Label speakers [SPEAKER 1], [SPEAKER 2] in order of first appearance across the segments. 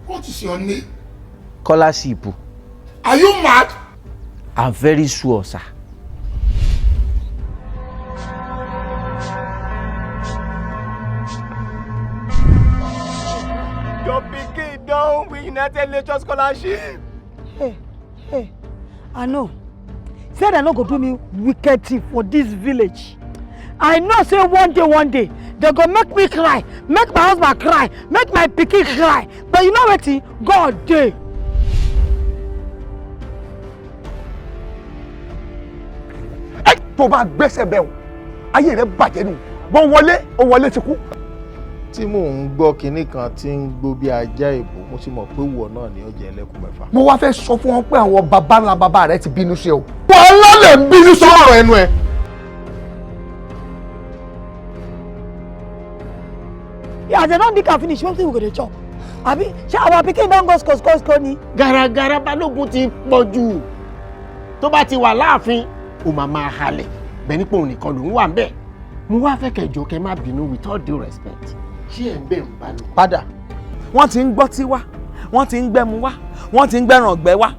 [SPEAKER 1] What is your name?
[SPEAKER 2] Scholarship.
[SPEAKER 1] Are you mad?
[SPEAKER 2] I'm very sure, sir.
[SPEAKER 3] Your pikin down with United Nations scholarship.
[SPEAKER 4] Hey, I know. Say they no go do me wicked thing for this village. I know say one day, they go make me cry, make my husband cry, make my pikin cry. But you know what? God dey.
[SPEAKER 3] Tó bá gbẹ́sẹ̀ bẹ̀ o, ayé rẹ̀ bàjẹ́ nù. Wọ́n wọlé ti kú.
[SPEAKER 5] Tí mò ń gbọ́ kinní kan tí ń gbó bí ajá ìbò, mo ti mọ̀ pé wọ̀ náà ni ó jẹ́ ẹlẹ́kùn mẹ́fà.
[SPEAKER 3] Mo wá fẹ́ sọ fún wọn pé àwọn baba ńlá baba rẹ̀ ti bínú sí o. Wọ́n lọ́lẹ̀ ń bínú sọ̀rọ̀ ẹnu ẹ̀.
[SPEAKER 4] Yeah, they don't think I finish. One thing we go to chop. Abi, ṣé our pikin don go school ni?
[SPEAKER 6] Gàràgàrà Balogun ti pọ̀ jù. Tó bá ti wà láàfin, ó máa halẹ̀. Bẹ́ẹ̀ ni pé òun nìkan ló ń wà ńbẹ̀. Mo wá fẹ́ kẹjọ kẹ má bínú with all due respect. Ṣé ẹ̀ ń bẹ̀rù Balogun?
[SPEAKER 2] Padà. Wọ́n ti ń gbọ́ tí wá, wọ́n ti ń gbẹ́mu wá, wọ́n ti ń gbẹ́ràn ọ̀gbẹ́ wá.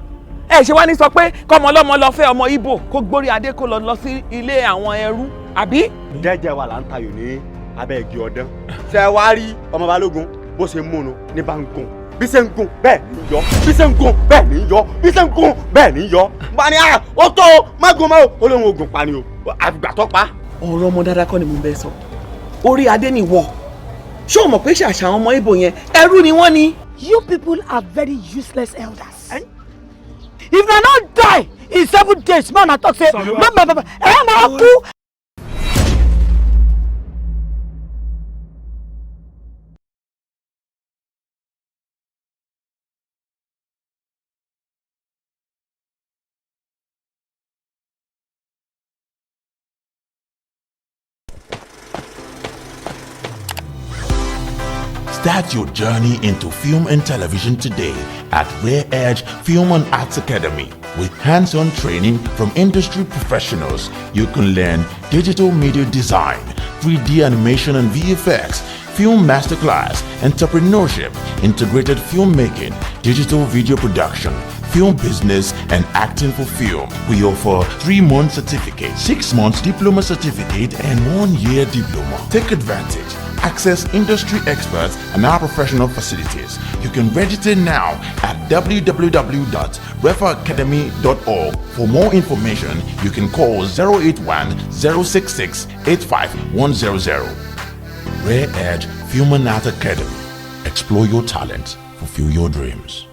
[SPEAKER 2] Ẹ ṣe wá ní sọ pé kọ́mọ ọlọ́mọ lọ fẹ́ ọmọ Ìgbò kó gbórí adé kó lọ sí ilé àwọn ẹrú, àbí?
[SPEAKER 7] Jẹ́jẹ́ wa là ń tayò ní abẹ́ igi ọdán. Ṣé wá rí ọmọ Balógun bó ṣe múnu ní bá ń gùn? Bí ṣe ń gùn bẹ́ẹ̀ ní yọ, bí ṣe ń gùn bẹ́ẹ̀ ní yọ, bí ṣe ń gùn bẹ́ẹ̀ ní yọ. Bá ní ó tó o, má gùn mọ́ o, ó lóun oògùn pa ni o, àfìgbà tó pa.
[SPEAKER 8] Ọ̀rọ̀ ọmọ dáadáa kọ́ ni mo bẹ sọ. Orí adé ni wọ̀. Ṣé o mọ̀ pé ṣàṣà àwọn ọmọ Ìgbò yẹn ẹrú ni wọ́n ni?
[SPEAKER 4] You people are very useless elders. If they not die in 7 days, man, I talk say, máa kú.
[SPEAKER 9] Start your journey into film and television today at Rare Edge Film and Arts Academy. With hands-on training from industry professionals, you can learn digital media design, 3D animation and VFX, film masterclass, entrepreneurship, integrated filmmaking, digital video production, film business, and acting for film. We offer 3-month certificate, 6 months diploma certificate, and 1-year diploma. Take advantage. Access industry experts and our professional facilities. You can register now at www.refaacademy.org. For more information, you can call 081-066-85100. Rare Edge Film and Art Academy. Explore your talents, fulfill your dreams.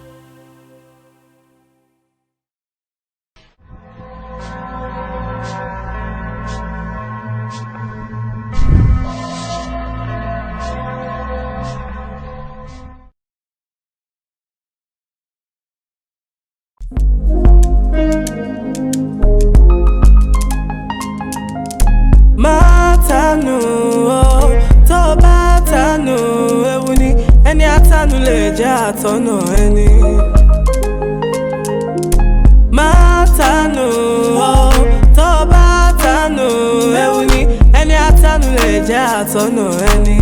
[SPEAKER 10] Matanu, tó bá tanu, ewu ni ẹni atanu lè jẹ́ àtọ́nà ẹni. Matanu, tó bá tanu, ewu ni ẹni atanu lè jẹ́ àtọ́nà ẹni.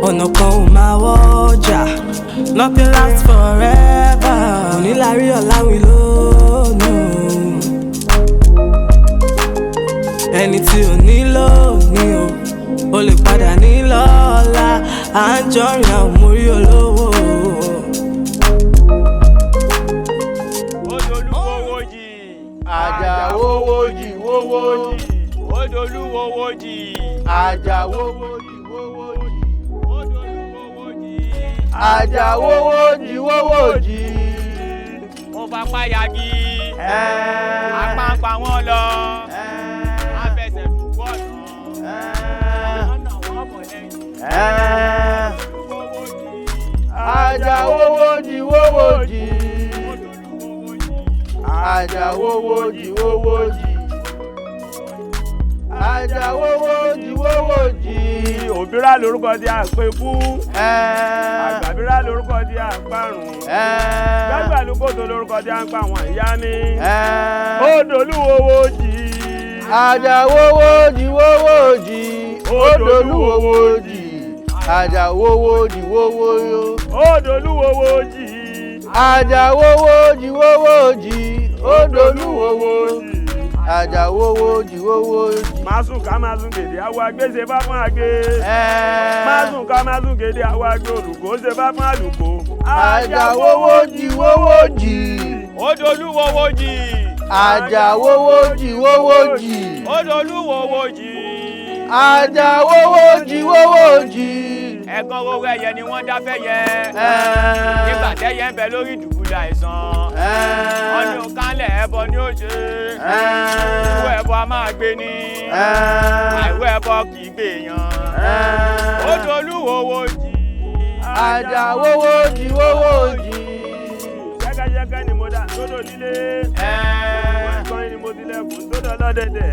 [SPEAKER 10] Ọ̀nà kan ò máa wọ́jà, nothing lasts forever. Onílárí ọ̀làwìn lónìí. Ẹni tí ò ní lónìí o lè padà ní lọ́la. À ń jọrìn àwọn mórí olówó.
[SPEAKER 3] Odolúwowójì. Àjàwówójì wówójì. Odolúwowójì. Àjàwówójì wówójì. Odolúwowójì. Àjàwówójì wówójì. Ó bá páyàgì. Apáǹpá wọn lọ. Àjàwówójì wówójì. Àjàwówójì wówójì. Àjàwówójì wówójì. Òbírà lórúkọ tí a pè kú. Àgbàbírà lórúkọ tí a parun. Gbàgbàlúkòtò lórúkọ tí a ń pa àwọn ìyá ní. Odolúwowójì. Àjàwówójì wówójì. Odolúwowójì.
[SPEAKER 11] Àjàwówó jìwówó yó.
[SPEAKER 3] Odolúwowó jì.
[SPEAKER 11] Àjàwówó jìwówó jì. Odolúwowó jì. Àjàwówó jìwówó jì.
[SPEAKER 3] Másun ká másun gèdè àwọ̀ àgbé ṣe bá fún àgbé. Másun ká másun gèdè àwọ̀ àgbé olùkó ṣe bá fún àlùkò.
[SPEAKER 11] Àjàwówó jìwówó jì.
[SPEAKER 3] Odolúwowó jì.
[SPEAKER 11] Àjàwówó jìwówó jì.
[SPEAKER 3] Odolúwowó jì.
[SPEAKER 11] Àjàwówó jìwówó jì.
[SPEAKER 3] Ẹ̀kan owó ẹyẹ ni wọ́n dá fẹ́yẹ. Nígbà tẹ́yẹ ń bẹ lórí ìdùbúlẹ̀ àìsàn. Ọdún kánlẹ̀ ẹbọ ni ó ṣe. Ìwé ẹbọ a máa gbé ní. Àìwé ẹbọ kì í gbé yan. Odolúwowó jì.
[SPEAKER 11] Àjàwówó jìwówó jì.
[SPEAKER 3] Ṣẹ́kẹ́ṣẹ́kẹ́ ni mo dà sódò líle. Kọ́yìn ni mo ti lẹ́kùn sódò lọ́dẹ̀dẹ̀.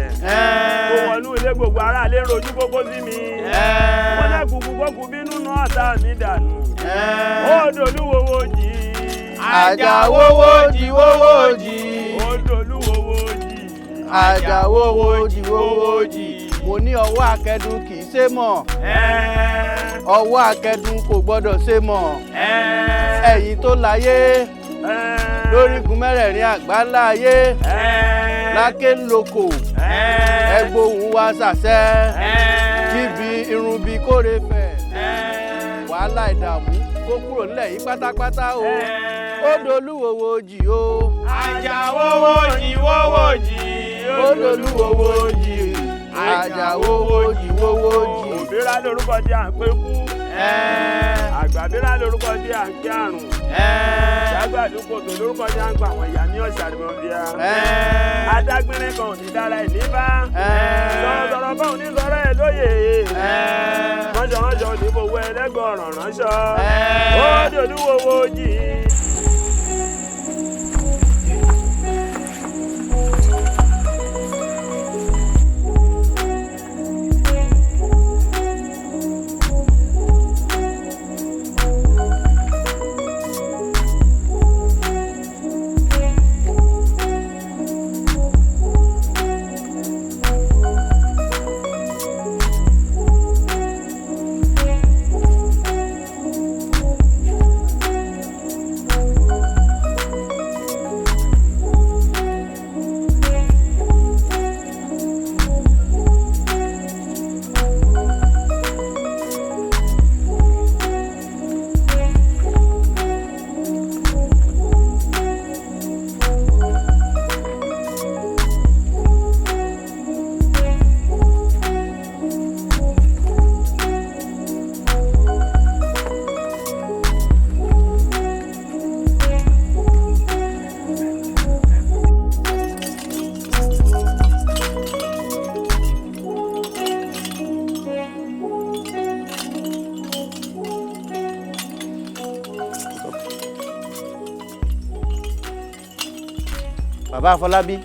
[SPEAKER 3] Mo wọnú ilé gbogbo ará lè rojú kókó sí mi. Wọ́n lẹ́kùn kúkọ́kù bínú náà tá mi dànù. Odolúwowó jì.
[SPEAKER 11] Àjàwówó jìwówó jì.
[SPEAKER 3] Odolúwowó jì.
[SPEAKER 11] Àjàwówó jìwówó jì. Mo ní ọwọ́ akẹ́dùn kì í ṣe mọ̀. Ọwọ́ akẹ́dùn kò gbọ́dọ̀ ṣe mọ̀. Ẹ̀yin tó láyé lórígun mẹ́rẹ̀ẹ̀rin àgbáńlá ayé láké lóko ẹgbóhùn wa ṣàṣẹ kíbi irun bíi kórè fẹ̀ wàhálà ìdààmú kó kúrò nílẹ̀ yìí pátápátá o. Odolúwowó jì o.
[SPEAKER 3] Àjàwówó jìwówó jì.
[SPEAKER 11] Odolúwowó jì. Àjàwówó jìwówó jì.
[SPEAKER 3] Òbírà lórúkọ tí à ń pé kú. Àgbàbírà lórúkọ tí à ń pé àrùn. Ṣàgbàdúkòtò lórúkọ tí à ń pa àwọn ìyá ní ọ̀sẹ̀ àdìmọ̀bíà. Adágbére kan ò ní dára ẹ̀ níbà. Sọ̀rọ̀sọ̀rọ̀ kan ò ní sọ̀rọ̀ ẹ̀ lóye. Mọ́jọ́mọ́jọ́ ò ní fowó ẹlẹ́gbọ̀ràn ránṣọ. Odolúwowó jì.
[SPEAKER 11] Bàbá Afọlábí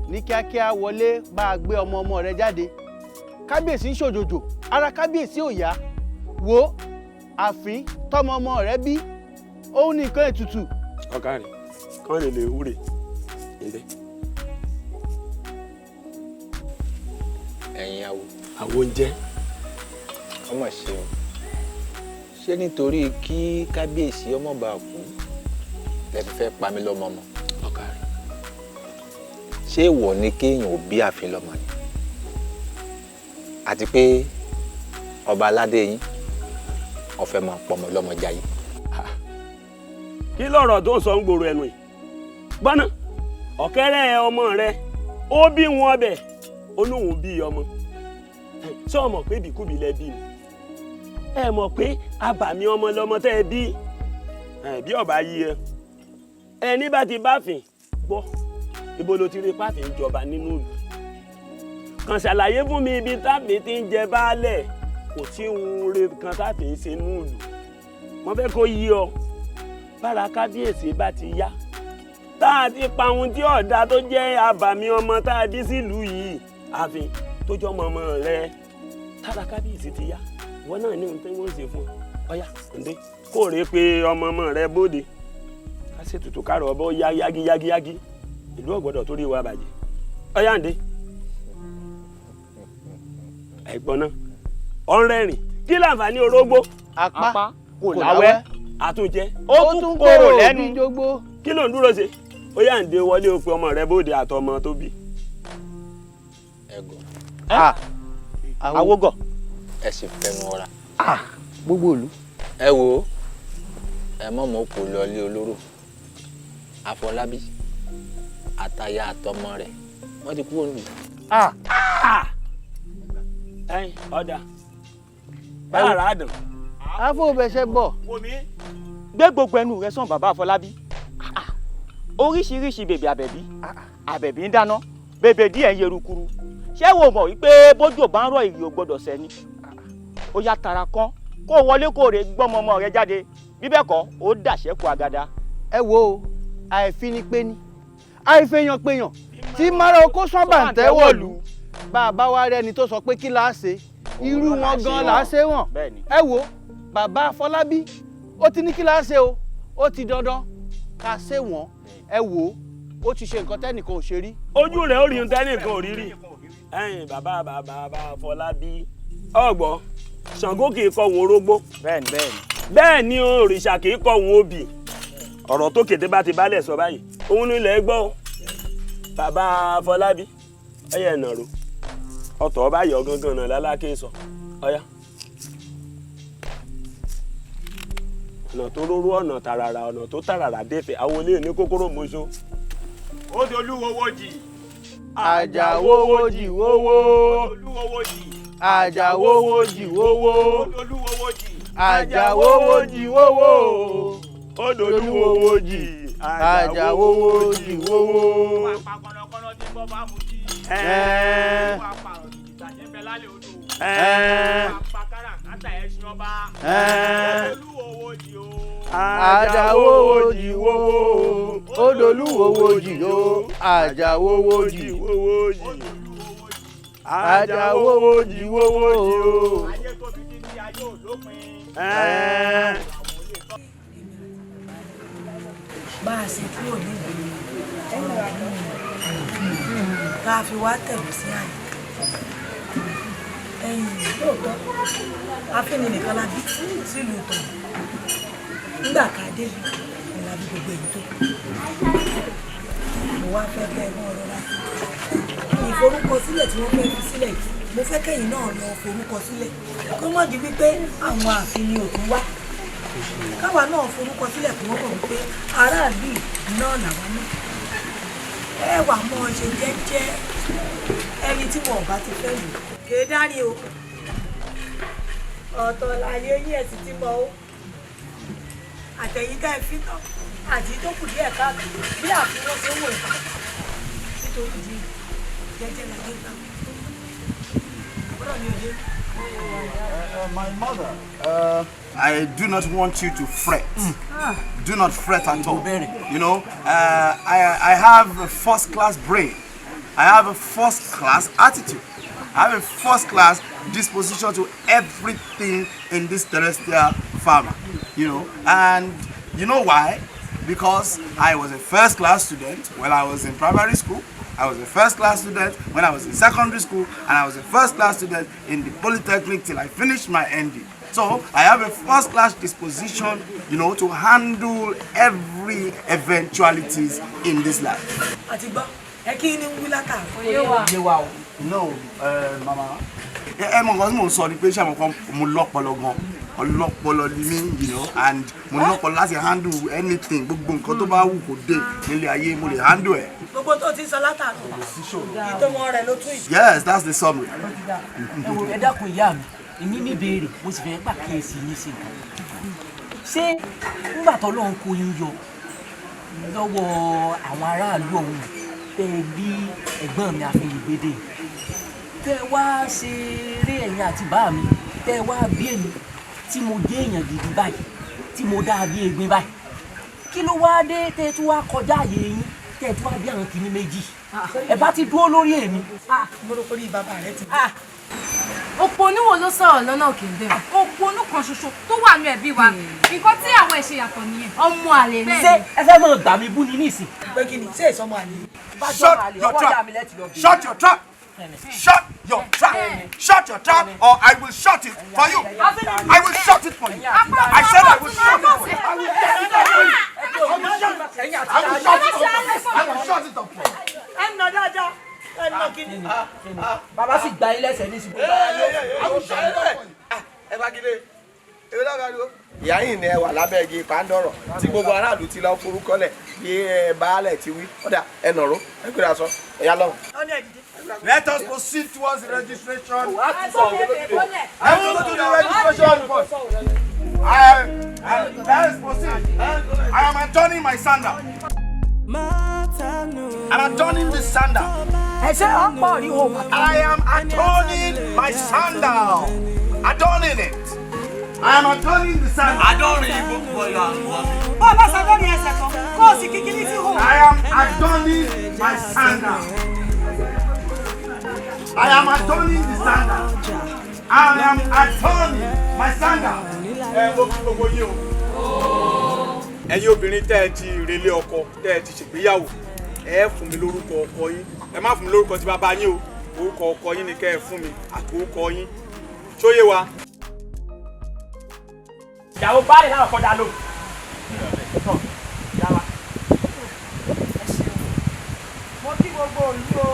[SPEAKER 11] ní kíákíá wọlé bá a gbé ọmọ rẹ jáde. Kábíyèsí ń ṣòjòjò ara kábíyèsí ò yá. Wo àfin tọmọ rẹ bí òun ní nǹkan ètùtù.
[SPEAKER 3] Ọ̀kàrí kán lè wúre ilé.
[SPEAKER 12] Ẹ̀yin awo.
[SPEAKER 3] Àwo ń jẹ́.
[SPEAKER 12] Ọmọ ṣeun. Ṣé nítorí kí kábíyèsí ọmọ bá kú lẹ fi fẹ́ pa mí lọ́mọ mọ́?
[SPEAKER 3] Ọ̀kàrí.
[SPEAKER 12] Ṣé ìwọ ni kéèyàn ò bí àfin lọ́mọ ni? Àti pé ọba aládé yín ó fẹ́ máa pọmọ lọ́mọ Jayé.
[SPEAKER 3] Kí lọ̀rọ̀ tó ń sọ ń gbòòrò ẹnu yìí? Gbọ́nà ọ̀kẹ́rẹ́ ọmọ rẹ ó bí wọn ọbẹ̀ olóhùn bí ọmọ. Ṣé o mọ̀ pé bìkúbi lẹ bí mi? Ẹ mọ̀ pé abàmì ọmọ lọmọ tẹ́ ẹ bí. Bí ọba yí ẹ. Ẹni bá ti báfin gbọ́ ibo ló ti rí páfin ìjọba nínú ìlú. Kàn ṣàlàyé fún mi ibi táfin ti ń jẹ baálẹ̀ kò tí ń re kan táfin ṣe nínú ìlú. Mo fẹ́ kó yí ọ. Bára kábíyèsí bá ti yá tá a ti pa ohun tí ọ̀dà tó jẹ́ abàmì ọmọ tá a bí sílùú yìí àfin tó jọ ọmọ rẹ tára kábíyèsí ti yá ìwọ náà ní ohun tí wọ́n ń ṣe fún ọ ọ̀yá ǹdẹ́ kó rèé pé ọmọ rẹ bóde ká ṣètùtù kárọ̀ ọbọ̀ yá yágiyágiyági ìlú ọ̀gbọ́dọ̀ tó rí wa bàjẹ́ ọ̀yá ǹdẹ́ ẹ̀gbọ́n náà ọ̀rẹ́rìn kí láǹfààní orógbó.
[SPEAKER 11] apá kò láwẹ́.
[SPEAKER 3] àtúnjẹ.
[SPEAKER 11] ó tún korò lẹ́nu jogbo.
[SPEAKER 3] kí ló ń dúró ṣe ó yà ń dé wọlé o pé ọmọ rẹ bóde àtọmọ tó bí.
[SPEAKER 12] ẹ̀gọ́.
[SPEAKER 11] awogọ̀.
[SPEAKER 12] ẹ sì fẹnu ọra.
[SPEAKER 11] gbogbo ìlú.
[SPEAKER 12] ẹ wo ẹ mọ̀ kò lọ ilé olóró Àfọlábí àtaya àtọmọ rẹ̀ wọ́n ti kúrò nílùú.
[SPEAKER 3] ẹyin ọ̀dà báàrà àdàn.
[SPEAKER 11] afọbẹsẹ bọ.
[SPEAKER 13] gbé gbogbo ẹnu rẹ sàn bàbá Àfọlábí oríṣiríṣi bèbè àbẹ̀bí ń dáná bèbè díẹ̀ ń yerukuru ṣé wo mọ̀ wípé bójú bá ń rọ ìrì ò gbọdọ̀ sẹ́ni ó yá tara kán kó wọlé kó rè gbọ́mọmọ rẹ jáde bí bẹ́ẹ̀ kọ́ ó dàṣẹ́kù agada.
[SPEAKER 11] ẹ wo àìfinipéni àìfẹyànpéyàn tí mara oko sọ́bà ń tẹ́wọ̀lú bá a bá wá rẹ́ni tó sọ pé kí la ṣe irú wọn gan la ṣe wọ̀n. ẹ wo bàbá Àfọlábí ó ti ní kí la ṣe o ó ti dandan ká ṣe wọ́n. ẹ wo ó ti ṣe nǹkan tẹ́nìkan ò ṣe rí.
[SPEAKER 3] ojú rẹ̀ ó rí ohun tẹ́nìkan ò rí rí. ẹ̀yin bàbá Àfọlábí ọgbọ Ṣàngó kì í kọ òun orógbó. bẹ́ẹ̀ ni òrìṣà kì í kọ òun obì. ọ̀rọ̀ tó kété bá ti bálẹ̀ sọ báyìí òun ní ilẹ̀ gbọ́. bàbá Àfọlábí ẹ̀yẹ ìnàró ọ̀tọ̀ ọba yọ gangan náà lálákè sọ ọ̀yá. ọ̀nà tó róró ọ̀nà tàràrà ọ̀nà tó tàràrà dẹ́fẹ̀ àwọn olè ní kókóró mọ́ṣọ́.
[SPEAKER 13] ó dolúwowó jì.
[SPEAKER 11] àjàwówó jì wówó.
[SPEAKER 13] olúwowó jì.
[SPEAKER 11] àjàwówó jì wówó.
[SPEAKER 13] olúwowó jì.
[SPEAKER 11] àjàwówó jì wówó.
[SPEAKER 3] odolúwowó jì.
[SPEAKER 11] àjàwówó jì wówó.
[SPEAKER 13] àpàkọ̀nàkọ̀nà tí bọ́ bá mú jí. àpàrọ̀ ìdìgbà jẹ́ bẹ lálẹ́ odò. àpàkárà kátà ẹṣin ọba. olúwowó jì o.
[SPEAKER 11] àjàwówó jì wówó. odolúwowó jì o. àjàwówó jì wówó jì. àjàwówó jì wówó jì o.
[SPEAKER 13] ayé tóbi ní ní ayé òlópin.
[SPEAKER 4] bá a ṣe kúrò níbi ká fi wá tẹ̀lé sí àyè ẹ̀yìn lóòótọ́ afínni nìkan la bí sílùú tọ̀ nígbà ká débi ìlà bí gbogbo èyí tó mo wá fẹ́ bẹ́ẹ̀ náà rọra ìforúkọsílẹ̀ tí wọ́n fẹ́ fi sílẹ̀ yìí mo fẹ́ kẹ́yìn náà lọ forúkọ sílẹ̀ kó mọ̀ di wípé àwọn ààfin ni òtún wá káwa náà forúkọ sílẹ̀ kí wọ́n mọ̀ wípé aráàlú náà làwọn náà ẹ wà mọ́ ọ ṣe jẹ́jẹ́ ẹni tí wọn ò bá ti fẹ́ lù kéé dání o ọ̀tọ̀ láyé yín ẹ̀ sì ti mọ̀ o àtẹ̀yìntà ẹ̀ fi tán àti tó kù díẹ̀ káàkiri bí àfihàn ṣe ń wò ìta nítorí ìdí jẹ́jẹ́ láyé gbà ọ̀rọ̀ mi ò yé.
[SPEAKER 1] My mother, I do not want you to fret. Do not fret at all. You know, I have a first-class brain. I have a first-class attitude. I have a first-class disposition to everything in this terrestrial farmer. You know, and you know why? Because I was a first-class student when I was in primary school. I was a first-class student when I was in secondary school, and I was a first-class student in the Polytechnic till I finished my ND. So I have a first-class disposition, you know, to handle every eventualities in this life. No, Mama. Ọlọ́pọlọ ni mí, you know, and mo lọ́pọlọ láti handle anything. Gbogbo nǹkan tó bá wù kó dé nílé ayé mo lè handle ẹ̀.
[SPEAKER 4] Gbogbo tó ti sọ látàrí. Ìtọ́mọ rẹ̀ ló tún yìí.
[SPEAKER 1] Yes, that's the summary.
[SPEAKER 14] Ẹ wo ẹ dákun ìyá mi, èmi ní ìbéèrè, mo sì fẹ́ pàkíyèsí yín sí nǹkan. Ṣé nígbà tó lọ́n kó yín yọ lọ́wọ́ àwọn aráàlú ọ̀hún tẹ́ bí ẹ̀gbọ́n mi Àfìyègbèdè tẹ́ wá ṣe eré ẹ̀yìn àti bá mi tẹ́ wá bí èmi tí mo dé èèyàn gidi báyìí tí mo dá bí egbin báyìí kí ló wá dé tẹ́ tún wá kọjá àyè yín tẹ́ tún wá bí àwọn kìíní méjì ẹ bá ti dúró lórí èmi.
[SPEAKER 4] mo rò pé bàbá rẹ ti.
[SPEAKER 15] òpònú wo ló sọ̀rọ̀ lọ́nà òkè bẹ́ẹ̀. òpònú kan ṣoṣo tó wà ní ẹbí wa nǹkan tí àwọn ẹ̀ ṣe yàtọ̀ nìyẹn. ọmọ àlè ni.
[SPEAKER 14] ṣé ẹ fẹ́ mọ̀ gbà mí bú ni nísìn.
[SPEAKER 4] pé kí ni ṣé ìsọmọ àlè.
[SPEAKER 1] Shut your trap! Shut your trap. Shut your trap or I will shut it for you. I will shut it for you. I said I will shut it for you. I will shut it up for you.
[SPEAKER 14] Bàbá sì gba ilé ẹsẹ̀ ní ìsìnkú.
[SPEAKER 5] Ẹ bá gilé. Èwe lága ló. Ìyá yìí ni ẹ wà lábẹ́ igi Pandoro tí gbogbo aráàlú ti lọ forúkọ lẹ̀ bí baálẹ̀ ti wí. Ó dà ẹ nọ̀rọ̀ ẹ gbéra sọ ẹ̀yà lọ́wọ́.
[SPEAKER 1] Let us proceed towards the registration. Let us go to the registration first. Let's proceed. I am adorning my sandal. I'm adorning this sandal. I am adorning my sandal. Adorning it. I am adorning the sandal.
[SPEAKER 14] Adorning it for you.
[SPEAKER 1] I am adorning my sandal. I am adorning the sandal. I am adorning my sandal.
[SPEAKER 16] Ẹ̀yin obìnrin tẹ́ ẹ ti relé ọkọ tẹ́ ẹ ti ṣègbéyàwó ẹ fún mi lórúkọ ọkọ yín ẹ má fún mi lórúkọ tí bàbá yín o orúkọ ọkọ yín ni kẹ́ ẹ fún mi àti orúkọ yín ṣó yé wa.
[SPEAKER 3] Ìyàwó báyìí láwọn kọjá lò.
[SPEAKER 17] Mo kí gbogbo òlú o.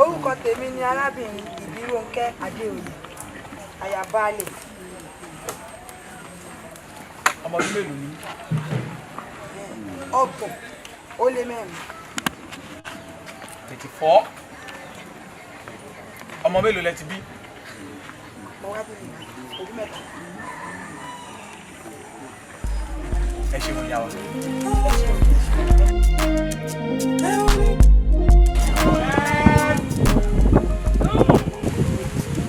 [SPEAKER 17] Orúkọ tèmi ni arábìnrin Ìbírónkẹ́ Adéoyè Àyàbálẹ̀.
[SPEAKER 16] Ọmọ ọdún mélòó ni?
[SPEAKER 17] Ọgbọ̀n ó lé mẹ́rin.
[SPEAKER 16] 34. Ọmọ mélòó lẹ ti bí?
[SPEAKER 17] Mo wá bí mi ọdún mẹ́ta.
[SPEAKER 16] Ẹ ṣe fún yàwó.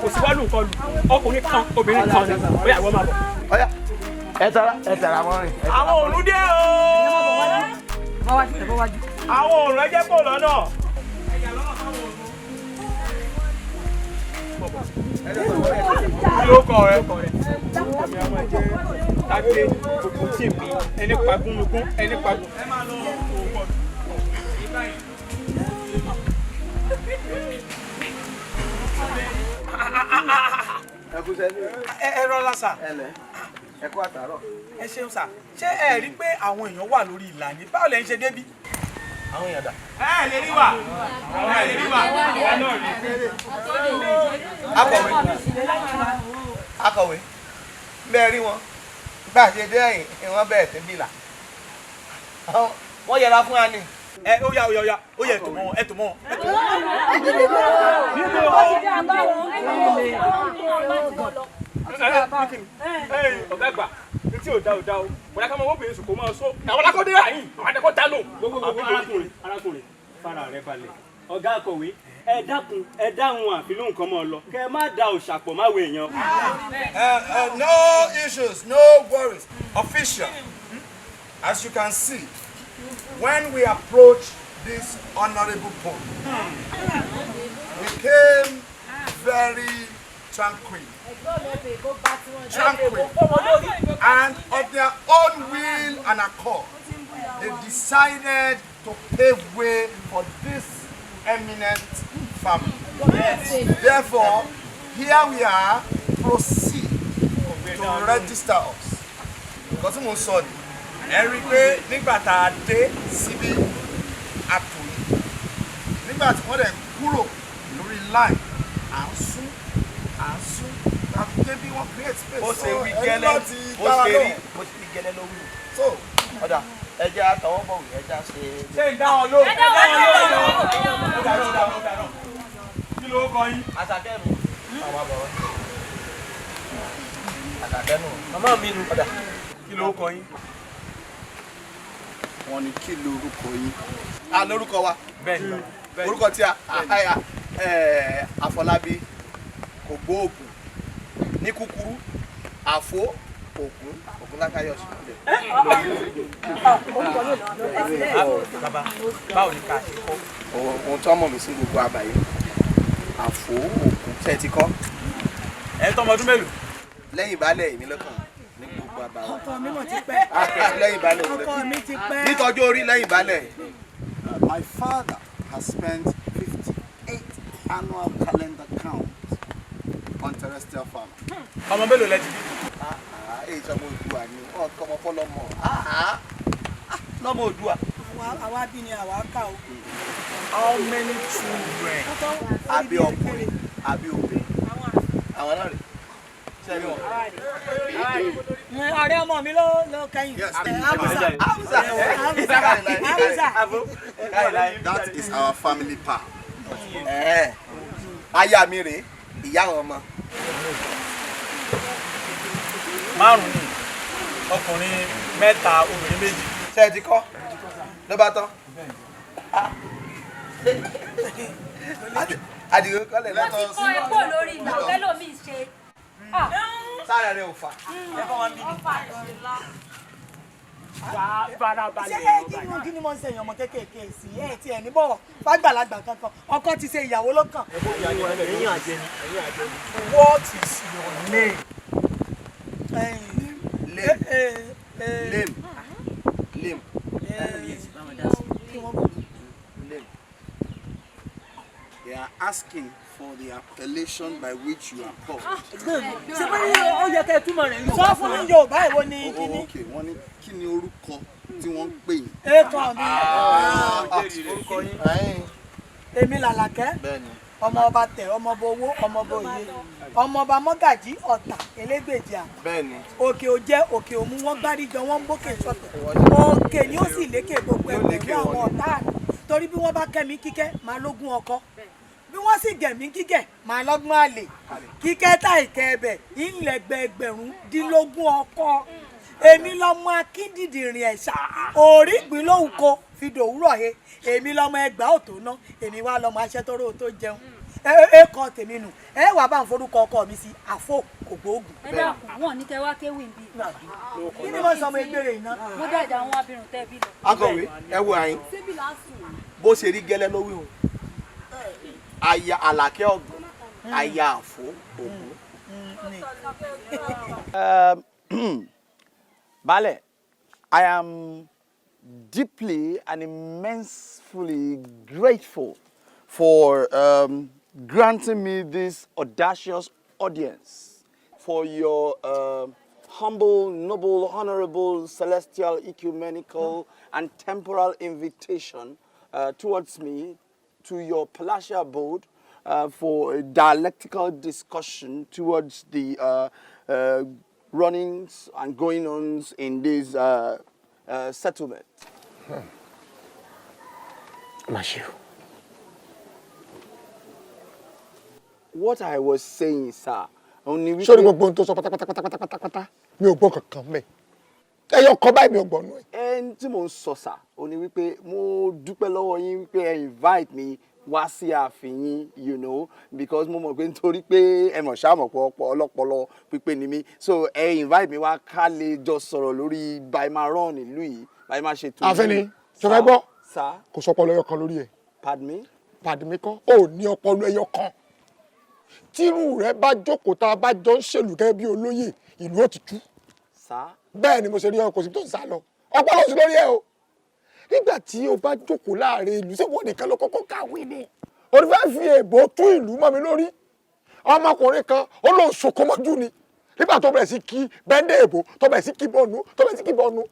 [SPEAKER 3] Kò sí wálù kọlù ọkùnrin kan obìnrin kan ó yá ìwọ máa bọ̀.
[SPEAKER 5] Ọ̀yá ẹ tara mọ́ rìn.
[SPEAKER 3] Àwọn òòrùn dé o. Àwọn òòrùn ẹ jẹ́ kó lọ́nà. Kí ló kọ rẹ? Àmì àwọn ẹ̀jẹ̀ Tádé gbogbo tí mi ẹni pagúnlugún ẹni pagún. Ẹ máa lọ òwò pọ̀.
[SPEAKER 16] Ẹ rọra sà.
[SPEAKER 5] Ẹ kú àtàárọ̀.
[SPEAKER 16] Ẹ ṣeun sà. Ṣé ẹ rí pé àwọn èèyàn wà lórí ìlà ní báwo lẹ ń ṣe débí?
[SPEAKER 5] Àwọn èèyàn dà.
[SPEAKER 3] Ẹ lè rí wa. Ẹ lè rí wa.
[SPEAKER 5] Akọ̀wé bẹ́ẹ̀ rí wọn bá a ṣe dé ẹ̀yìn ìwọ̀n bẹ́ẹ̀ sí bìlà wọ́n yẹra fún wa ni.
[SPEAKER 16] Ẹ ó yá ó yẹ ẹ̀tọ́ mọ́ ẹ̀tọ́ mọ́.
[SPEAKER 3] Ọ̀gá àgbà tí ò dá o bọ̀dá ká máa wọ́n bèèrè sùn kó máa sọ àwọn alákọ̀ọ́dé rà yìí àwọn adẹ́kọ̀ dá lò. Arákùnrin fara rẹ balẹ̀ ọ̀gá akọ̀wé ẹ dákun ẹ dáhùn àfihàn nǹkan mọ́ ọ lọ kẹ má da òṣàpọ̀ máwò èèyàn.
[SPEAKER 1] No issues, no worries. Official, as you can see, when we approach this honorable podium, we came very tranquil, and of their own will and accord, they decided to pave way for this eminent family. Yes. Therefore, here we are, proceed to register us. Because mo sọ ni, ẹ rí pé nígbà tá a dé síbí àtò yìí, nígbà tí wọ́n dẹ̀ kúrò lórí line, à ń sún, àti débi wọ́n create space.
[SPEAKER 5] Bó ṣe wí gẹ́lẹ́, bó ṣe rí, bó ṣe wí gẹ́lẹ́ ló wí. So, ọ̀dà ẹja àtọwọ́bọ̀ wí ẹja ṣe.
[SPEAKER 3] Ṣé ń dá wọn lóhùn? Ẹ dá wọn lóhùn. Kí ló kọ yín?
[SPEAKER 5] Àṣàkẹ́ mi. Àwọn àbọ̀wọ́. Àṣàkẹ́ nù.
[SPEAKER 16] Màmá mi nu.
[SPEAKER 5] Ọ̀dà.
[SPEAKER 16] Kí ló kọ yín?
[SPEAKER 1] Wọ́n ní kí lorúkọ yín?
[SPEAKER 5] A lórúkọ wa.
[SPEAKER 16] Bẹ́ẹ̀ni.
[SPEAKER 5] Orúkọ tí Àfọlábí kò gbóògùn ní kúkúrú àfó ògùn lákàyọ̀sí.
[SPEAKER 16] Bàbá báwo ni ká ṣe kọ́?
[SPEAKER 5] Ohun tó mọ̀ mí sí gbogbo àbàyè àfó ògùn tẹ́ ti kọ́.
[SPEAKER 16] Ẹ tọ́mọ ọdún mélòó?
[SPEAKER 5] Lẹ́yìn ìbálẹ̀ èmi lọ́kàn ní gbogbo àbàyè.
[SPEAKER 17] Ọkọ mi mọ̀ ti pẹ́.
[SPEAKER 5] Lẹ́yìn ìbálẹ̀
[SPEAKER 17] Ọkọ mi ti pẹ́.
[SPEAKER 5] nítọ́jú orí lẹ́yìn ìbálẹ̀.
[SPEAKER 1] My father has spent 50 annual calendar count on terrestrial farm.
[SPEAKER 16] Ọmọ mélòó lẹ ti bí?
[SPEAKER 5] Èyí sọmọ Oòduà ni wọ́n kọ́ ọmọ fọlọ́mọ.
[SPEAKER 14] Lọ́mọ Oòduà.
[SPEAKER 17] Àwa bí ni àwa kà ó.
[SPEAKER 16] How many children?
[SPEAKER 5] Àbí ọkùnrin, àbí obìnrin. Àwọn náà rè. Sẹ́yìn wọn.
[SPEAKER 17] Ọ̀rẹ́ ọmọ mi ló kẹ́yìn. Amusa.
[SPEAKER 1] That is our family pa.
[SPEAKER 5] Aya mi rè, ìyá àwọn ọmọ.
[SPEAKER 16] Márùn-ún ni ọkùnrin mẹ́ta obìnrin méjì.
[SPEAKER 5] Ṣé ẹ ti kọ́? Ló bá tán. Àdìgún kọ́lẹ̀ lẹ́tọ̀ sí.
[SPEAKER 15] Wọ́n ti kọ́ epo lórí ìlà tẹ́lómi ṣe.
[SPEAKER 5] Sára rẹ̀ ò fà.
[SPEAKER 17] Ṣé kí ni mo ń ṣe èèyàn ọmọ kéékèèké sí ẹ̀ tí ẹ̀ ní bọ̀wọ̀ fàgbàlagbà kankan ọkọ ti ṣe ìyàwó lọ́kàn.
[SPEAKER 16] What is your name?
[SPEAKER 5] Lame.
[SPEAKER 1] They are asking for the appellation by which you are called.
[SPEAKER 17] Ṣé bá ó yẹ kẹ́ ẹ túmọ̀ rẹ̀ yìí? Sọ fún mi Yorùbá ìwo ni kíní.
[SPEAKER 1] Okay, wọ́n ní kí ni orúkọ tí wọ́n ń pè yín?
[SPEAKER 17] Èèkàn mi. Èmi làlàkẹ́. Ọmọ ọba tẹ̀, ọmọ ọba owó, ọmọ ọba òye. Ọmọ ọba mọ́gàjí ọ̀tà elégbèjì àmọ́. Òkè òjẹ́ òkè òmu wọ́n gbáríjọ wọ́n ń bókè sọ̀tẹ̀. Òkè ni ó sì lékè gbogbo ẹgbẹ̀rún àwọn ọ̀tá àná. Torí bí wọ́n bá kẹ́ mi kíkẹ́ máa lógún ọkọ. Bí wọ́n sì gẹ̀ mí kíkẹ́ máa lọ́gbọ́n àlè. Kíkẹ́ táìkẹ́ ẹbẹ̀ ìlẹ̀gbẹ̀gbẹ̀rún dínlógún ọkọ. Èmi lọmọ akíndìdìrín ẹ̀ṣà orí ìgbín lóhùn ko fi dòwúrọ̀ he. Èmi lọmọ ẹgbàá òtó ná. Èmi wá lọmọ aṣẹ́tọ́rọ́ tó jẹun. Kan tèmi nù. Ẹ wà bá ń forúkọ ọkọ mi sí àfò ògbóògùn.
[SPEAKER 15] Ẹ dákun wọn ní kẹ wá kéwì bí.
[SPEAKER 17] Kí ni mo sọ ọmọ ìgbèrè iná?
[SPEAKER 15] Mo dájà àwọn abirùn tẹ́ bí lọ.
[SPEAKER 5] Akọ̀wé ẹ wo àyín. Bó ṣe rí gẹ́lẹ́ ló wí hùn. Aya Àlàkẹ́ ọ̀gbìn, aya àfò ògún.
[SPEAKER 11] Bale, I am deeply and immensely grateful for granting me this audacious audience, for your humble, noble, honorable, celestial, ecumenical, and temporal invitation towards me to your palatial abode for a dialectical discussion towards the runnings and going-ons in this settlement.
[SPEAKER 6] Mashu.
[SPEAKER 11] What I was saying, sir, only we...
[SPEAKER 6] Ṣé o ní gbogbo ohun tó sọ pátápátá mi ò gbọ́ kankan mẹ́. Ẹyọ kan báyìí mi ò gbọ́ nù ẹ̀.
[SPEAKER 11] Ẹn tí mò ń sọ sà, ó ní wípé mo dúpẹ́ lọ́wọ́ yín wípé ẹ invite me wá sí ààfin yín, you know, because mo mọ̀ pé nítorí pé ẹ mọ̀ ṣáà mọ̀ pé ọlọ́pọlọ pípé ni mí. So ẹ invite me wá ká lè jọ sọ̀rọ̀ lórí báyìí máa rán ìlú yìí, báyìí máa ṣe tó.
[SPEAKER 6] Àfin ni, ṣe fẹ́ gbọ́?
[SPEAKER 11] Sà.
[SPEAKER 6] Kò sọ ọpọlọ ẹyọ kan lórí ẹ̀.
[SPEAKER 11] Pardon me?
[SPEAKER 6] Pardon me kọ́, ó ní ọpọlọ ẹyọ kan. Tírú rẹ̀ bá jókòó tá a bá jọ ń ṣèlú gẹ́gẹ́ bí olóyè, ìlú ó ti tú.
[SPEAKER 11] Sà.
[SPEAKER 6] Bẹ́ẹ̀ ni mo ṣe rí ọ, kò sí tó ń sá lọ. Ọpọlọ sí lórí ẹ o. Nígbà tí o bá jókòó láàrin ìlú, ṣé wọ́n nìkan ló kọ́kọ́ kàwé ni? O ní fẹ́ fi èbó tún ìlú mọ́ mi lórí. Ọmọkùnrin kan, ó lóun ṣokòmọ́jú ni. Nígbà tó bẹ̀rẹ̀ sí kí bẹ́ndé èbó, tó bẹ̀rẹ̀ sí kí bọ́ọ̀nù, tó bẹ̀rẹ̀ sí kí bọ́ọ̀nù.